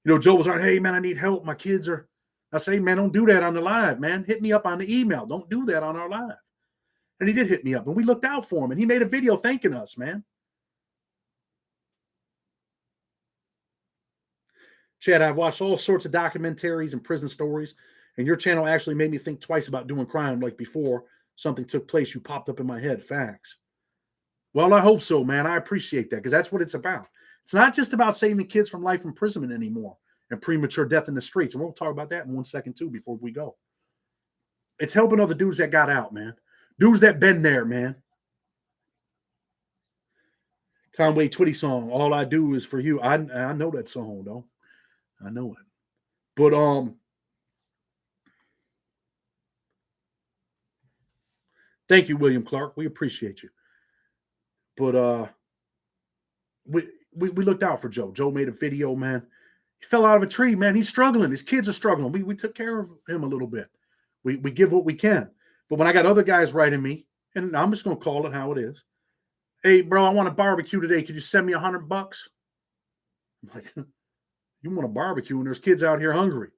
Joe was on, hey, man, I need help. My kids are. I say, man, don't do that on the live, man. Hit me up on the email. Don't do that on our live. And he did hit me up, and we looked out for him, and he made a video thanking us, man. Chad, I've watched all sorts of documentaries and prison stories, and your channel actually made me think twice about doing crime like before something took place. You popped up in my head. Facts. Well, I hope so, man. I appreciate that because that's what it's about. It's not just about saving kids from life imprisonment anymore and premature death in the streets. And we'll talk about that in 1 second, too, before we go. It's helping other dudes that got out, man. Dudes that been there, man. Conway Twitty song, All I Do Is For You. I know that song, though. I know it. But thank you, William Clark. We appreciate you. But we looked out for Joe. Joe made a video, man. He fell out of a tree, man. He's struggling. His kids are struggling. We took care of him a little bit. We give what we can. But when I got other guys writing me, and I'm just going to call it how it is. Hey, bro, I want a barbecue today. Could you send me $100? I'm like, you want a barbecue and there's kids out here hungry.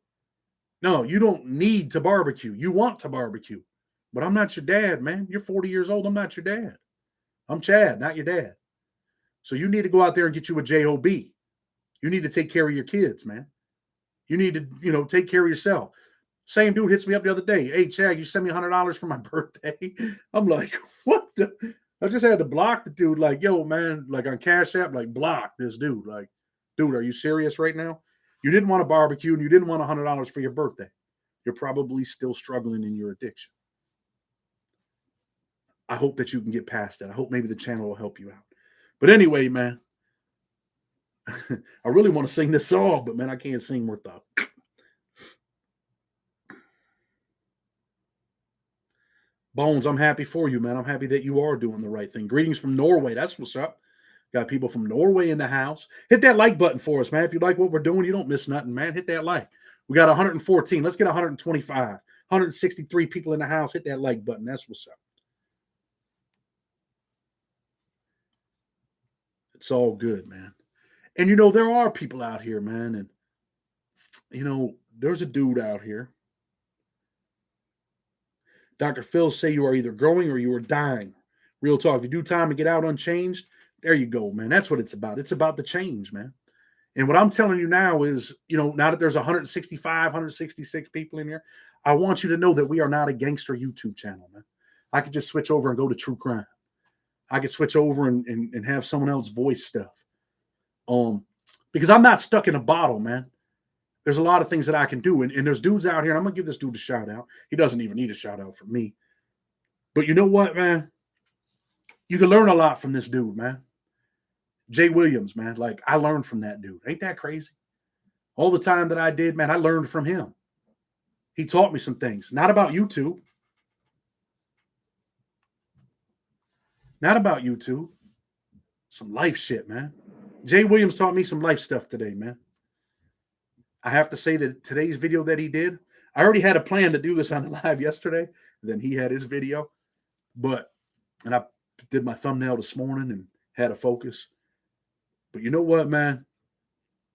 No, you don't need to barbecue. You want to barbecue. But I'm not your dad, man. You're 40 years old. I'm not your dad. I'm Chad, not your dad. So you need to go out there and get you a job. You need to take care of your kids, man. You need to, take care of yourself. Same dude hits me up the other day. Hey, Chad, you send me $100 for my birthday. I'm like, what the? I just had to block the dude. Like, yo, man, like on Cashapp, like block this dude. Like, dude, are you serious right now? You didn't want a barbecue and you didn't want $100 for your birthday. You're probably still struggling in your addiction. I hope that you can get past it. I hope maybe the channel will help you out. But anyway, man, I really want to sing this song, but man, I can't sing worth the. Bones, I'm happy for you, man. I'm happy that you are doing the right thing. Greetings from Norway. That's what's up. Got people from Norway in the house. Hit that like button for us, man. If you like what we're doing, you don't miss nothing, man. Hit that like. We got 114. Let's get 125. 163 people in the house. Hit that like button. That's what's up. It's all good, man. And, there are people out here, man. And, there's a dude out here. Dr. Phil say you are either growing or you are dying. Real talk. If you do time and get out unchanged, there you go, man. That's what it's about. It's about the change, man. And what I'm telling you now is, now that there's 165, 166 people in here, I want you to know that we are not a gangster YouTube channel, man. I could just switch over and go to true crime. I could switch over and have someone else voice stuff. Because I'm not stuck in a bottle, man. There's a lot of things that I can do. And there's dudes out here, and I'm going to give this dude a shout out. He doesn't even need a shout out from me. But you know what, man? You can learn a lot from this dude, man. Jay Williams, man. Like, I learned from that dude. Ain't that crazy? All the time that I did, man, I learned from him. He taught me some things. Not about YouTube. Not about YouTube. Some life shit, man. Jay Williams taught me some life stuff today, man. I have to say that today's video that he did, I already had a plan to do this on the live yesterday. Then he had his video. And I did my thumbnail this morning and had a focus. But you know what, man?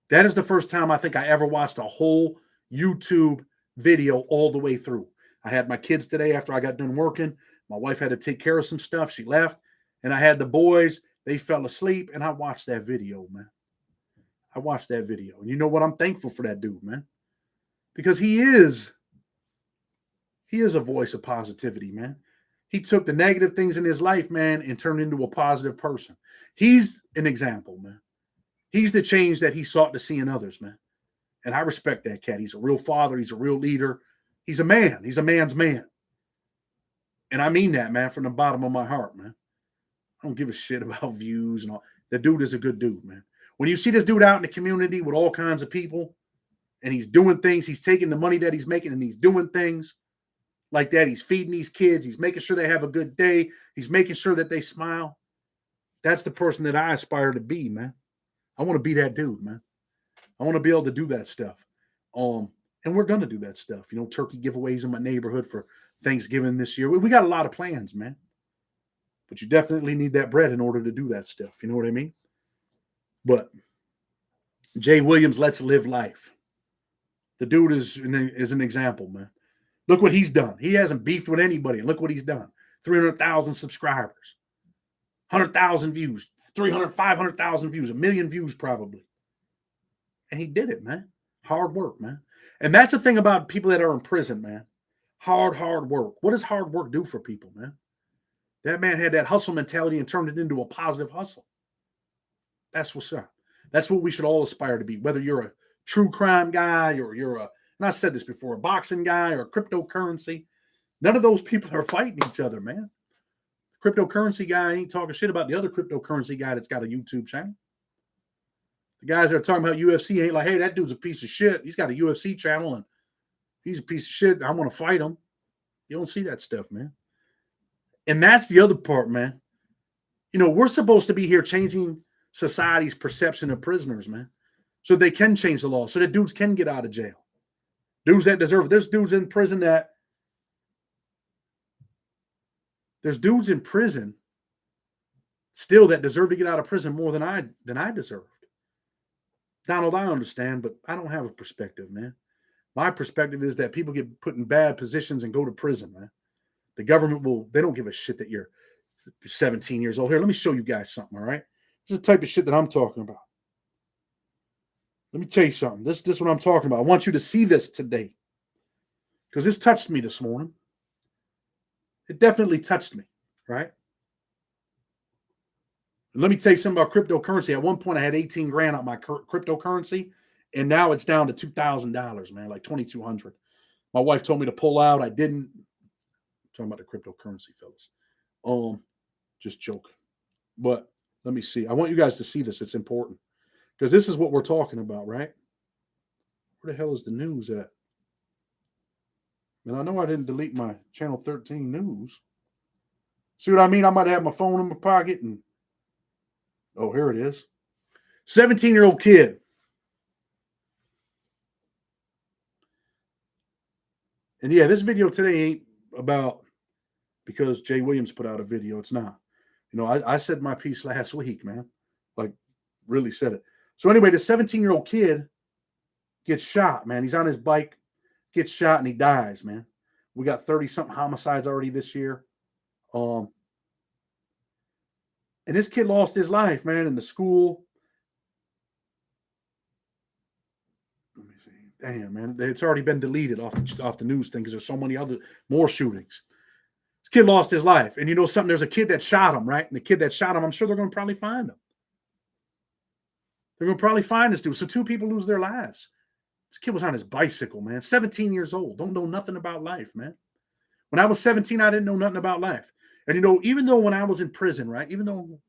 That is the first time I think I ever watched a whole YouTube video all the way through. I had my kids today after I got done working. My wife had to take care of some stuff. She left. And I had the boys. They fell asleep. And I watched that video, man. I watched that video. And you know what? I'm thankful for that dude, man. Because he is a voice of positivity, man. He took the negative things in his life, man, and turned into a positive person. He's an example, man. He's the change that he sought to see in others, man. And I respect that cat. He's a real father. He's a real leader. He's a man. He's a man's man. And I mean that, man, from the bottom of my heart, man. I don't give a shit about views and all. The dude is a good dude, man. When you see this dude out in the community with all kinds of people and he's doing things, he's taking the money that he's making and he's doing things like that. He's feeding these kids. He's making sure they have a good day. He's making sure that they smile. That's the person that I aspire to be, man. I want to be that dude, man. I want to be able to do that stuff. And we're going to do that stuff. Turkey giveaways in my neighborhood for Thanksgiving this year. We got a lot of plans, man. But you definitely need that bread in order to do that stuff. You know what I mean? But Jay Williams lets live life. The dude is an example, man. Look what he's done. He hasn't beefed with anybody. Look what he's done. 300,000 subscribers, 100,000 views, 300, 500,000 views, 1 million views probably. And he did it, man. Hard work, man. And that's the thing about people that are in prison, man. Hard work. What does hard work do for people, man? That man had that hustle mentality and turned it into a positive hustle. That's what's up. That's what we should all aspire to be. Whether you're a true crime guy or you're and I said this before, a boxing guy or cryptocurrency. None of those people are fighting each other, man. The cryptocurrency guy ain't talking shit about the other cryptocurrency guy that's got a YouTube channel. The guys that are talking about UFC ain't like, hey, that dude's a piece of shit. He's got a UFC channel and he's a piece of shit. I want to fight him. You don't see that stuff, man. And that's the other part, man. We're supposed to be here changing society's perception of prisoners, man. So they can change the law, so that dudes can get out of jail. Dudes that deserve it. There's dudes in prison still that deserve to get out of prison more than I deserved. Donald, I understand, but I don't have a perspective, man. My perspective is that people get put in bad positions and go to prison, man. The government they don't give a shit that you're 17 years old. Here, let me show you guys something, all right? This is the type of shit that I'm talking about. Let me tell you something. This is what I'm talking about. I want you to see this today because this touched me this morning. It definitely touched me, right? And let me tell you something about cryptocurrency. At one point, I had 18 grand on my cryptocurrency, and now it's down to $2,000, man, like $2,200. My wife told me to pull out. I didn't. I'm talking about the cryptocurrency, fellas. Just joking. But let me see. I want you guys to see this. It's important. Because this is what we're talking about, right? Where the hell is the news at? And I know I didn't delete my Channel 13 news. See what I mean? I might have my phone in my pocket and... Oh, here it is. 17-year-old kid. And yeah, this video today ain't about because Jay Williams put out a video. It's not. I said my piece last week, man. Like, really said it. So anyway, the 17-year-old kid gets shot, man. He's on his bike, gets shot, and he dies, man. We got 30-something homicides already this year. And this kid lost his life, man, in the school. Let me see. Damn, man. It's already been deleted off the news thing because there's so many more shootings. This kid lost his life. And you know something? There's a kid that shot him, right? And the kid that shot him, I'm sure they're going to probably find him. They're going to probably find this dude. So 2 people lose their lives. This kid was on his bicycle, man. 17 years old. Don't know nothing about life, man. When I was 17, I didn't know nothing about life. And, you know, even though when I was in prison, right? Even though,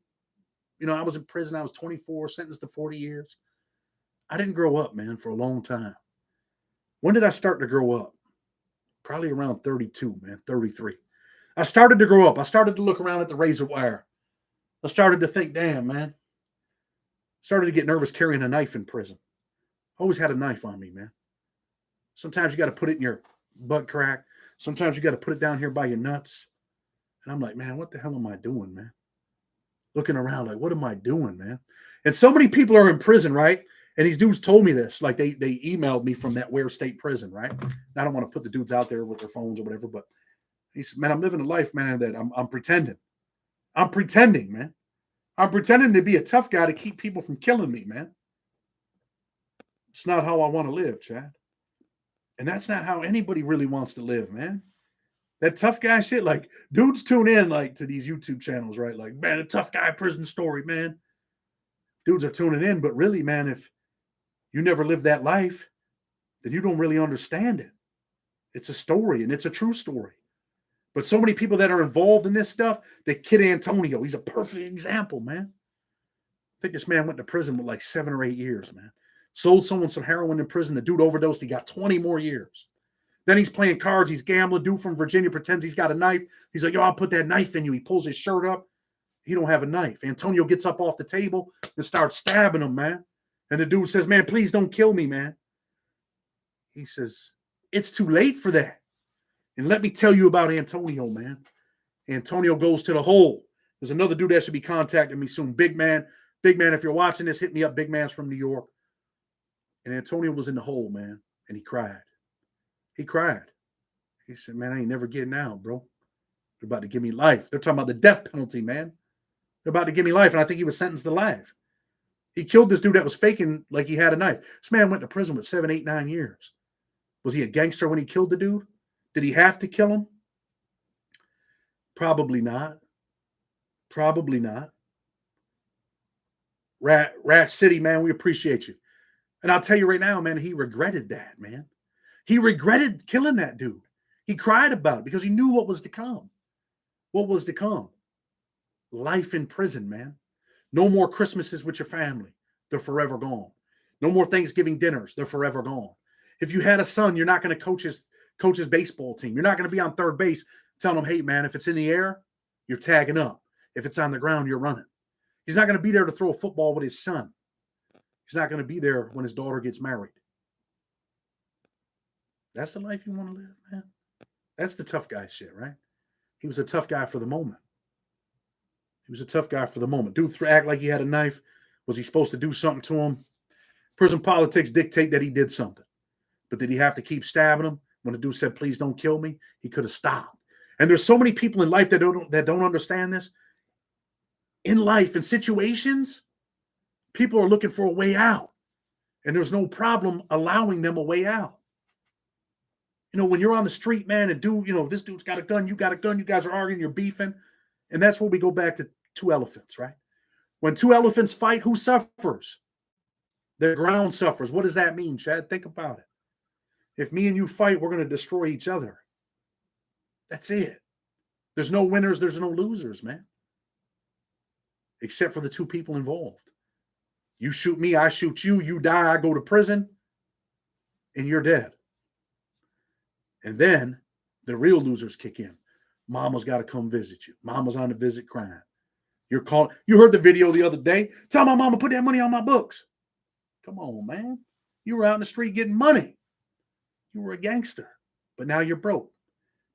you know, I was in prison, I was 24, sentenced to 40 years. I didn't grow up, man, for a long time. When did I start to grow up? Probably around 32, man, 33. I started to grow up. I started to look around at the razor wire. I started to think, damn, man. Started to get nervous carrying a knife in prison. Always had a knife on me, man. Sometimes you got to put it in your butt crack. Sometimes you got to put it down here by your nuts. And I'm like, man, what the hell am I doing, man? Looking around like, what am I doing, man? And so many people are in prison, right? And these dudes told me this, like they emailed me from that Ware State prison, right? And I don't want to put the dudes out there with their phones or whatever, but he said, man, I'm living a life, man, that I'm pretending. I'm pretending, man. I'm pretending to be a tough guy to keep people from killing me, man. It's not how I want to live, Chad. And that's not how anybody really wants to live, man. That tough guy shit, like dudes tune in like to these YouTube channels, right? Like, man, a tough guy prison story, man. Dudes are tuning in, but really, man, if you never lived that life, then you don't really understand it. It's a story, and it's a true story. But so many people that are involved in this stuff, the kid Antonio, he's a perfect example, man. I think this man went to prison with like 7 or 8 years, man. Sold someone some heroin in prison. The dude overdosed. He got 20 more years. Then he's playing cards. He's gambling. Dude from Virginia pretends he's got a knife. He's like, yo, I'll put that knife in you. He pulls his shirt up. He don't have a knife. Antonio gets up off the table and starts stabbing him, man. And the dude says, man, please don't kill me, man. He says, it's too late for that. And let me tell you about Antonio, man. Antonio goes to the hole. There's another dude that should be contacting me soon. Big man, if you're watching this, hit me up. Big man's from New York. And Antonio was in the hole, man. And he cried. He cried. He said, man, I ain't never getting out, bro. They're about to give me life. They're talking about the death penalty, man. They're about to give me life. And I think he was sentenced to life. He killed this dude that was faking like he had a knife. This man went to prison with 7, 8, 9 years. Was he a gangster when he killed the dude? Did he have to kill him? Probably not. Probably not. Rat City, man, we appreciate you. And I'll tell you right now, man, he regretted that, man. He regretted killing that dude. He cried about it because he knew what was to come. What was to come? Life in prison, man. No more Christmases with your family. They're forever gone. No more Thanksgiving dinners. They're forever gone. If you had a son, you're not going to coach his baseball team. You're not going to be on third base telling him, hey, man, if it's in the air, you're tagging up. If it's on the ground, you're running. He's not going to be there to throw a football with his son. He's not going to be there when his daughter gets married. That's the life you want to live, man. That's the tough guy shit, right? He was a tough guy for the moment. He was a tough guy for the moment. Dude act like he had a knife. Was he supposed to do something to him? Prison politics dictate that he did something. But did he have to keep stabbing him? When the dude said, please don't kill me, he could have stopped. And there's so many people in life that don't understand this. In life, in situations, people are looking for a way out. And there's no problem allowing them a way out. You know, when you're on the street, man, and this dude's got a gun, you got a gun, you guys are arguing, you're beefing. And that's where we go back to 2 elephants, right? When 2 elephants fight, who suffers? The ground suffers. What does that mean, Chad? Think about it. If me and you fight, we're going to destroy each other. That's it. There's no winners, there's no losers, man. Except for the 2 people involved. You shoot me, I shoot you, you die, I go to prison, and you're dead. And then the real losers kick in. Mama's got to come visit you. Mama's on a visit crying. You're calling. You heard the video the other day. Tell my mama put that money on my books. Come on, man. You were out in the street getting money. You were a gangster, but now you're broke.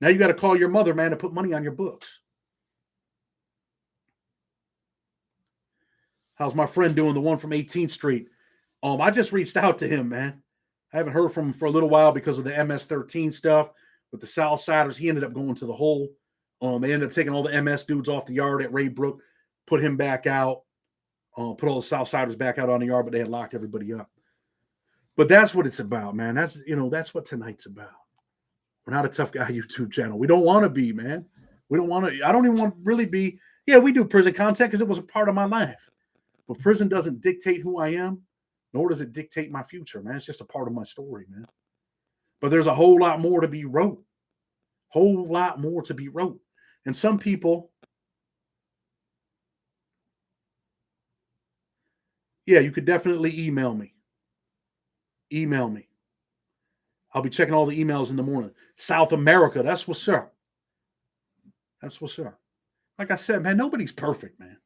Now you got to call your mother, man, to put money on your books. How's my friend doing? The one from 18th Street. I just reached out to him, man. I haven't heard from him for a little while because of the MS-13 stuff. with the Southsiders. He ended up going to the hole. They ended up taking all the MS dudes off the yard at Raybrook, put him back out, put all the Southsiders back out on the yard, but they had locked everybody up. But that's what it's about, man. That's what tonight's about. We're not a tough guy YouTube channel. We don't want to be, man. We don't want to. I don't even want to really be. Yeah, we do prison content because it was a part of my life. But prison doesn't dictate who I am, nor does it dictate my future, man. It's just a part of my story, man. But there's a whole lot more to be wrote. Whole lot more to be wrote. And some people, yeah, you could definitely email me. Email me. I'll be checking all the emails in the morning. South America, that's what's up. That's what's up. Like I said, man, nobody's perfect, man.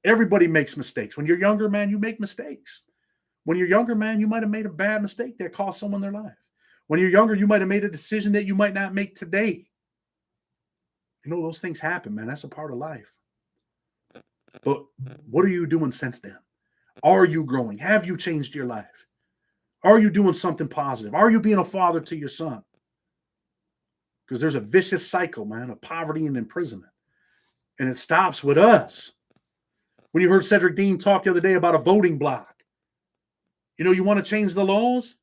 Everybody makes mistakes. When you're younger, man, you make mistakes. When you're younger, man, you might have made a bad mistake that cost someone their life. When you're younger, you might have made a decision that you might not make today. You know, those things happen, man. That's a part of life. But what are you doing since then? Are you growing? Have you changed your life? Are you doing something positive? Are you being a father to your son? Because there's a vicious cycle, man, of poverty and imprisonment. And it stops with us. When you heard Cedric Dean talk the other day about a voting block, you know, you want to change the laws?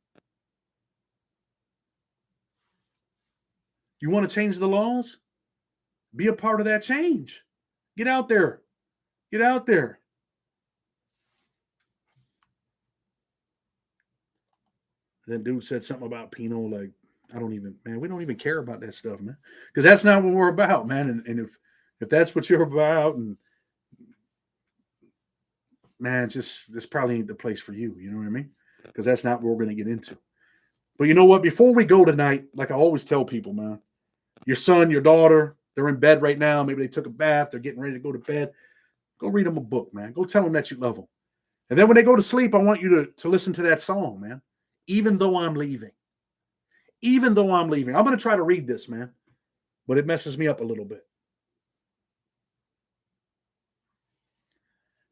You want to change the laws? Be a part of that change. Get out there. Get out there. That dude said something about Pinot, like, we don't even care about that stuff, man. Because that's not what we're about, man. And if that's what you're about, and man, this probably ain't the place for you. You know what I mean? Because that's not what we're going to get into. But you know what? Before we go tonight, like I always tell people, man, your son, your daughter, they're in bed right now. Maybe they took a bath. They're getting ready to go to bed. Go read them a book, man. Go tell them that you love them. And then when they go to sleep, I want you to listen to that song, man. Even though I'm leaving. Even though I'm leaving. I'm going to try to read this, man. But it messes me up a little bit.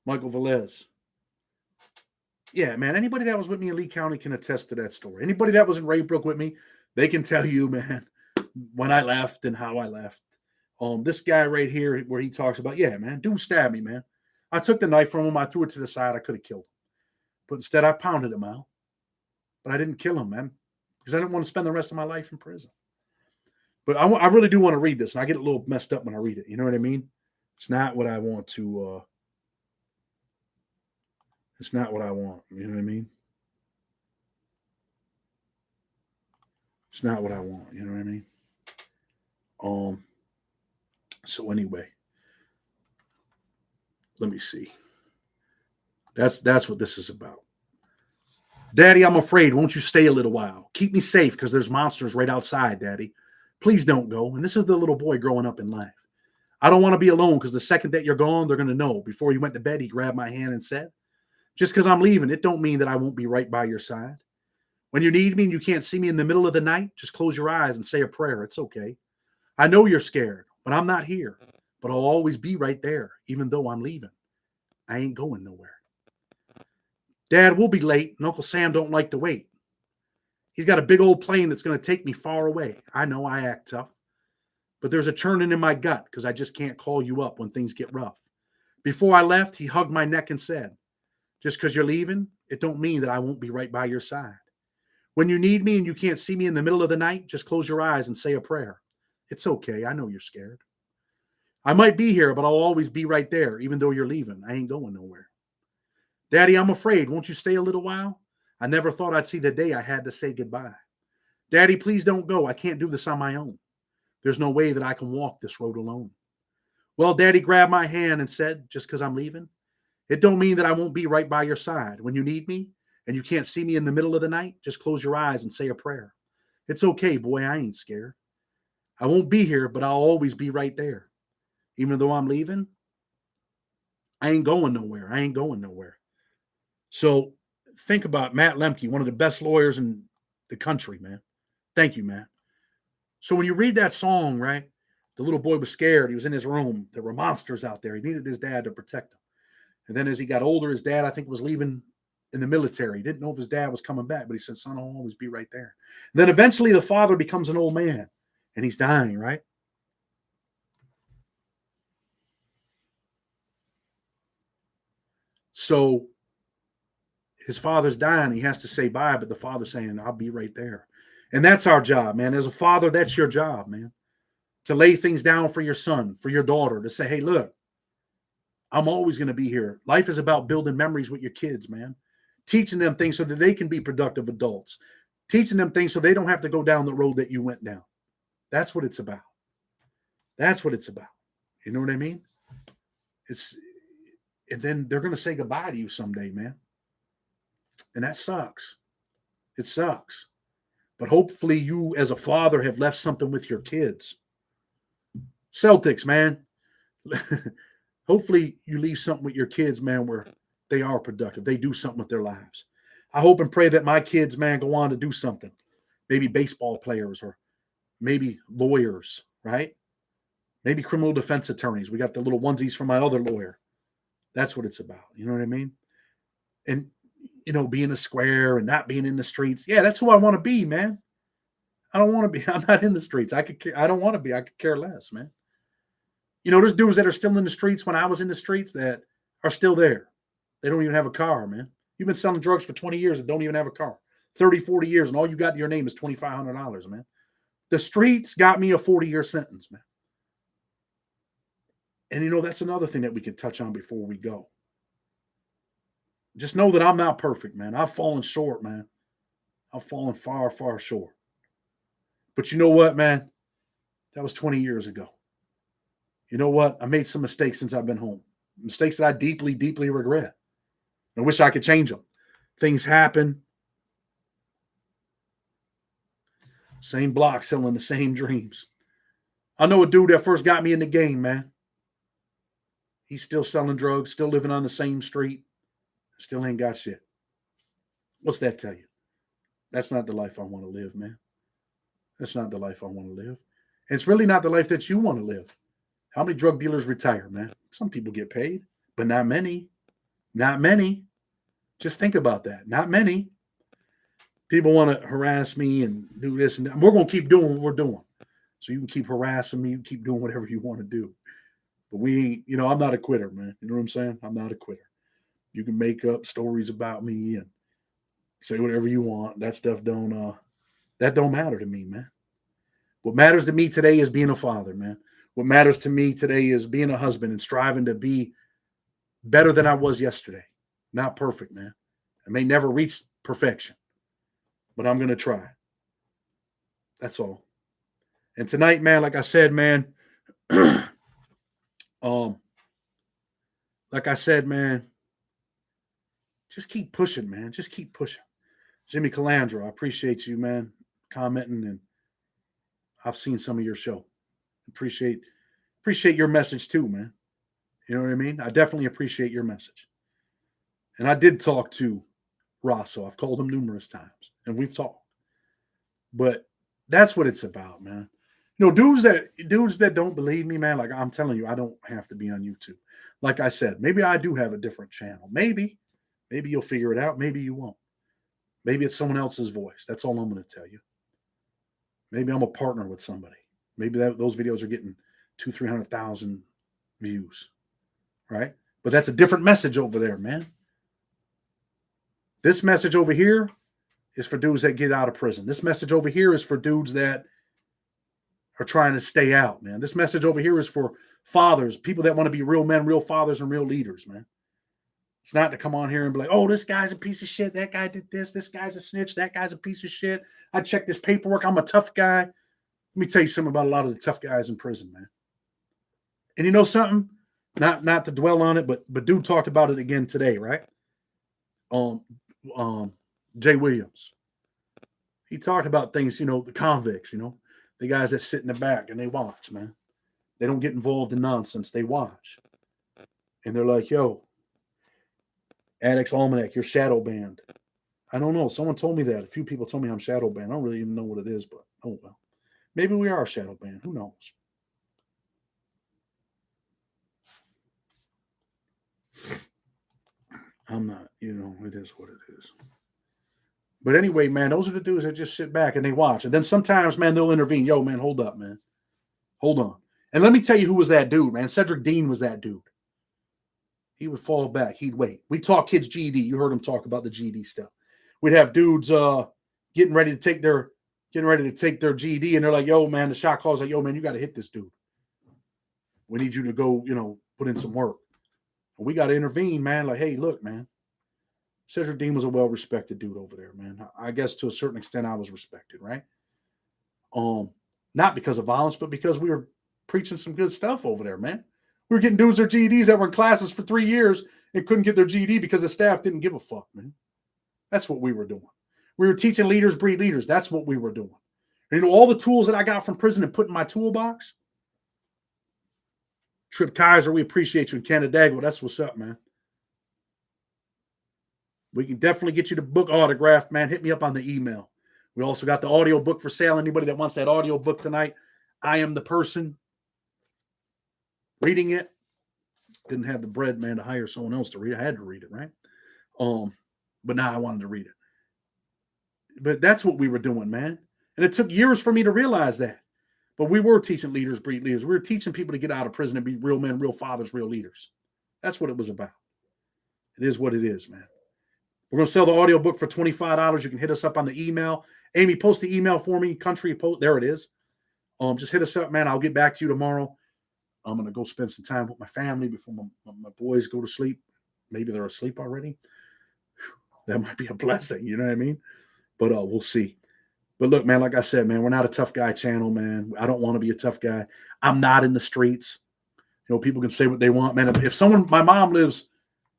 Michael Velez. Yeah, man. Anybody that was with me in Lee County can attest to that story. Anybody that was in Raybrook with me, they can tell you, man, when I left and how I left. This guy right here, where he talks about, yeah, man, dude stabbed me, man. I took the knife from him. I threw it to the side. I could have killed him. But instead, I pounded him out. But I didn't kill him, man, because I didn't want to spend the rest of my life in prison. But I really do want to read this, and I get a little messed up when I read it. You know what I mean? It's not what I want to. It's not what I want. You know what I mean? It's not what I want. You know what I mean? So anyway, let me see. That's what this is about. Daddy, I'm afraid. Won't you stay a little while? Keep me safe because there's monsters right outside, Daddy. Please don't go. And this is the little boy growing up in life. I don't want to be alone because the second that you're gone, they're going to know. Before he went to bed, he grabbed my hand and said, just because I'm leaving, it don't mean that I won't be right by your side. When you need me and you can't see me in the middle of the night, just close your eyes and say a prayer. It's okay. I know you're scared, but I'm not here. But I'll always be right there, even though I'm leaving. I ain't going nowhere. Dad, we'll be late, and Uncle Sam don't like to wait. He's got a big old plane that's going to take me far away. I know I act tough, but there's a churning in my gut because I just can't call you up when things get rough. Before I left, he hugged my neck and said, just because you're leaving, it don't mean that I won't be right by your side. When you need me and you can't see me in the middle of the night, just close your eyes and say a prayer. It's okay. I know you're scared. I might be here, but I'll always be right there, even though you're leaving. I ain't going nowhere. Daddy, I'm afraid. Won't you stay a little while? I never thought I'd see the day I had to say goodbye. Daddy, please don't go. I can't do this on my own. There's no way that I can walk this road alone. Well, Daddy grabbed my hand and said, just because I'm leaving, it don't mean that I won't be right by your side. When you need me and you can't see me in the middle of the night, just close your eyes and say a prayer. It's okay, boy. I ain't scared. I won't be here, but I'll always be right there. Even though I'm leaving, I ain't going nowhere. I ain't going nowhere. So think about Matt Lemke, one of the best lawyers in the country, man. Thank you, man. So when you read that song, right, the little boy was scared. He was in his room. There were monsters out there. He needed his dad to protect him. And then as he got older, his dad, I think, was leaving in the military. He didn't know if his dad was coming back, but he said, son, I'll always be right there. And then eventually the father becomes an old man. and he's dying, right? So his father's dying. He has to say bye, but the father's saying, I'll be right there. And that's our job, man. As a father, that's your job, man. To lay things down for your son, for your daughter, to say, hey, look, I'm always going to be here. Life is about building memories with your kids, man. Teaching them things so that they can be productive adults. Teaching them things so they don't have to go down the road that you went down. That's what it's about. That's what it's about. You know what I mean? It's and then they're going to say goodbye to you someday, man. And that sucks. It sucks. But hopefully you as a father have left something with your kids. Celtics, man. Hopefully you leave something with your kids, man, where they are productive. They do something with their lives. I hope and pray that my kids, man, go on to do something. Maybe baseball players or maybe lawyers, right? Maybe criminal defense attorneys. We got the little onesies from my other lawyer. That's what it's about. You know what I mean? And, being a square and not being in the streets. Yeah, that's who I want to be, man. I don't want to be. I'm not in the streets. I don't want to be. I could care less, man. There's dudes that are still in the streets when I was in the streets that are still there. They don't even have a car, man. You've been selling drugs for 20 years and don't even have a car. 30, 40 years, and all you got to your name is $2,500, man. The streets got me a 40-year sentence, man. And, that's another thing that we could touch on before we go. Just know that I'm not perfect, man. I've fallen short, man. I've fallen far, far short. But you know what, man? That was 20 years ago. You know what? I made some mistakes since I've been home. Mistakes that I deeply, deeply regret. I wish I could change them. Things happen. Same block selling the same dreams. I know a dude that first got me in the game, man. He's still selling drugs, still living on the same street, still ain't got shit. What's that tell you? That's not the life I want to live, man. That's not the life I want to live. And it's really not the life that you want to live. How many drug dealers retire, man? Some people get paid, but not many. Not many. Just think about that. Not many. People want to harass me and do this and that. We're going to keep doing what we're doing. So you can keep harassing me. You keep doing whatever you want to do. But we ain't, I'm not a quitter, man. You know what I'm saying? I'm not a quitter. You can make up stories about me and say whatever you want. That stuff don't matter to me, man. What matters to me today is being a father, man. What matters to me today is being a husband and striving to be better than I was yesterday. Not perfect, man. I may never reach perfection, but I'm going to try. That's all. And tonight, man, like I said, man, just keep pushing, man. Just keep pushing. Jimmy Calandra, I appreciate you, man, commenting, and I've seen some of your show. Appreciate your message too, man. You know what I mean? I definitely appreciate your message. And I did talk to Rosso. I've called him numerous times, and we've talked. But that's what it's about, man. Dudes that don't believe me, man, like I'm telling you, I don't have to be on YouTube. Like I said, maybe I do have a different channel. Maybe you'll figure it out. Maybe you won't. Maybe it's someone else's voice. That's all I'm going to tell you. Maybe I'm a partner with somebody. Maybe those videos are getting 200,000-300,000 views, right? But that's a different message over there, man. This message over here is for dudes that get out of prison. This message over here is for dudes that are trying to stay out, man. This message over here is for fathers, people that want to be real men, real fathers, and real leaders, man. It's not to come on here and be like, oh, this guy's a piece of shit. That guy did this. This guy's a snitch. That guy's a piece of shit. I checked this paperwork. I'm a tough guy. Let me tell you something about a lot of the tough guys in prison, man. And you know something? Not to dwell on it, but dude talked about it again today, right? Jay Williams. He talked about things, the convicts, the guys that sit in the back and they watch, man. They don't get involved in nonsense. They watch. And they're like, yo, Addicts Almanac, you're shadow banned. I don't know. Someone told me that. A few people told me I'm shadow banned. I don't really even know what it is, but oh well. Maybe we are shadow banned. Who knows? I'm not, it is what it is. But anyway, man, those are the dudes that just sit back and they watch. And then sometimes, man, they'll intervene. Yo, man, hold up, man. Hold on. And let me tell you who was that dude, man. Cedric Dean was that dude. He would fall back. He'd wait. We taught kids GED. You heard him talk about the GED stuff. We'd have dudes getting ready to take their GED, and they're like, yo, man, the shot calls like, yo, man, you got to hit this dude. We need you to go, put in some work. And we got to intervene, man. Like, hey, look, man. Cedric Dean was a well-respected dude over there, man. I guess to a certain extent I was respected, right? Not because of violence, but because we were preaching some good stuff over there, man. We were getting dudes their GEDs that were in classes for 3 years and couldn't get their GED because the staff didn't give a fuck, man. That's what we were doing. We were teaching leaders breed leaders. That's what we were doing. And all the tools that I got from prison and put in my toolbox. Trip Kaiser, we appreciate you in Canada. That's what's up, man. We can definitely get you the book autographed, man. Hit me up on the email. We also got the audio book for sale. Anybody that wants that audio book tonight, I am the person reading it. Didn't have the bread, man, to hire someone else to read it. I had to read it, right? But now I wanted to read it. But that's what we were doing, man. And it took years for me to realize that. But we were teaching leaders breed leaders. We were teaching people to get out of prison and be real men, real fathers, real leaders. That's what it was about. It is what it is, man. We're going to sell the audio book for $25. You can hit us up on the email. Amy, post the email for me. Country post. There it is. Just hit us up, man. I'll get back to you tomorrow. I'm going to go spend some time with my family before my boys go to sleep. Maybe they're asleep already. That might be a blessing. You know what I mean? But we'll see. But look, man, like I said, man, we're not a tough guy channel, man. I don't want to be a tough guy. I'm not in the streets. People can say what they want, man. If my mom lives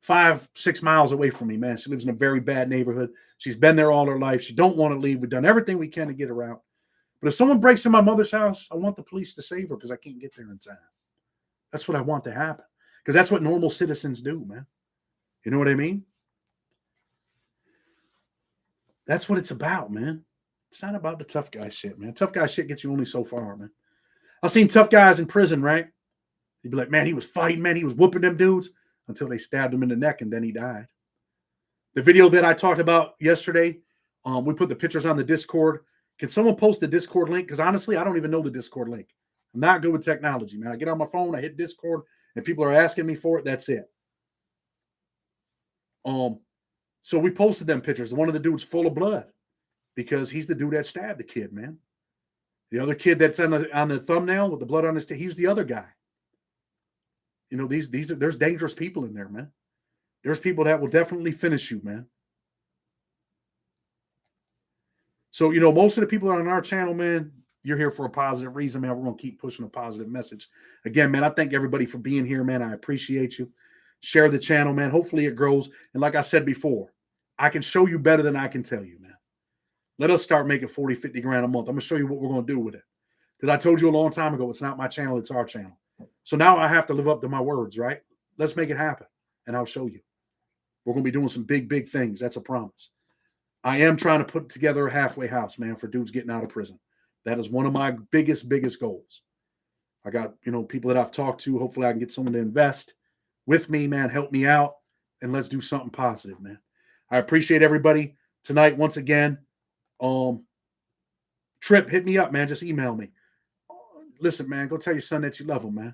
5-6 miles away from me, man. She lives in a very bad neighborhood. She's been there all her life. She don't want to leave. We've done everything we can to get her out. But if someone breaks in my mother's house, I want the police to save her because I can't get there in time. That's what I want to happen. Because that's what normal citizens do, man. You know what I mean? That's what it's about, man. It's not about the tough guy shit, man. Tough guy shit gets you only so far, man. I've seen tough guys in prison, right? You'd be like, man, he was fighting, man. He was whooping them dudes until they stabbed him in the neck and then he died. The video that I talked about yesterday, we put the pictures on the Discord. Can someone post the Discord link? Because honestly, I don't even know the Discord link. I'm not good with technology, man. I get on my phone, I hit Discord, and people are asking me for it. That's it. So we posted them pictures. One of the dudes full of blood because he's the dude that stabbed the kid, man. The other kid that's on the thumbnail with the blood on his he's the other guy. There's dangerous people in there, man. There's people that will definitely finish you, man. So, most of the people on our channel, man, you're here for a positive reason, man. We're going to keep pushing a positive message. Again, man, I thank everybody for being here, man. I appreciate you. Share the channel, man. Hopefully it grows. And like I said before, I can show you better than I can tell you, man. Let us start making 40, 50 grand a month. I'm going to show you what we're going to do with it. Because I told you a long time ago, it's not my channel, it's our channel. So now I have to live up to my words, right? Let's make it happen. And I'll show you. We're going to be doing some big, big things. That's a promise. I am trying to put together a halfway house, man, for dudes getting out of prison. That is one of my biggest goals. I got, people that I've talked to. Hopefully I can get someone to invest with me, man. Help me out. And let's do something positive, man. I appreciate everybody tonight. Once again, Trip, hit me up, man. Just email me. Listen, man, go tell your son that you love him, man.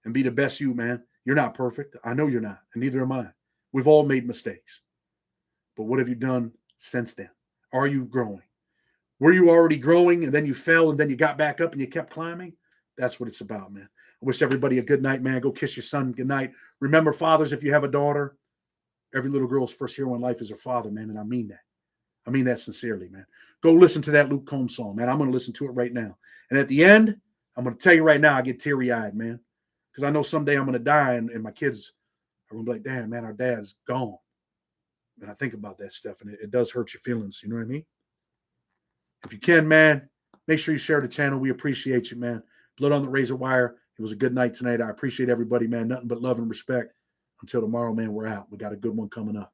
And be the best you, man. You're not perfect. I know you're not. And neither am I. We've all made mistakes. But what have you done since then? Are you growing? Were you already growing and then you fell and then you got back up and you kept climbing? That's what it's about, man. I wish everybody a good night, man. Go kiss your son good night. Remember, fathers, if you have a daughter, every little girl's first hero in life is her father, man. And I mean that. I mean that sincerely, man. Go listen to that Luke Combs song, man. I'm going to listen to it right now. And at the end, I'm going to tell you right now, I get teary-eyed, man. Because I know someday I'm going to die and my kids are going to be like, damn, man, our dad's gone. And I think about that stuff, and it does hurt your feelings. You know what I mean? If you can, man, make sure you share the channel. We appreciate you, man. Blood on the razor wire. It was a good night tonight. I appreciate everybody, man. Nothing but love and respect. Until tomorrow, man, we're out. We got a good one coming up.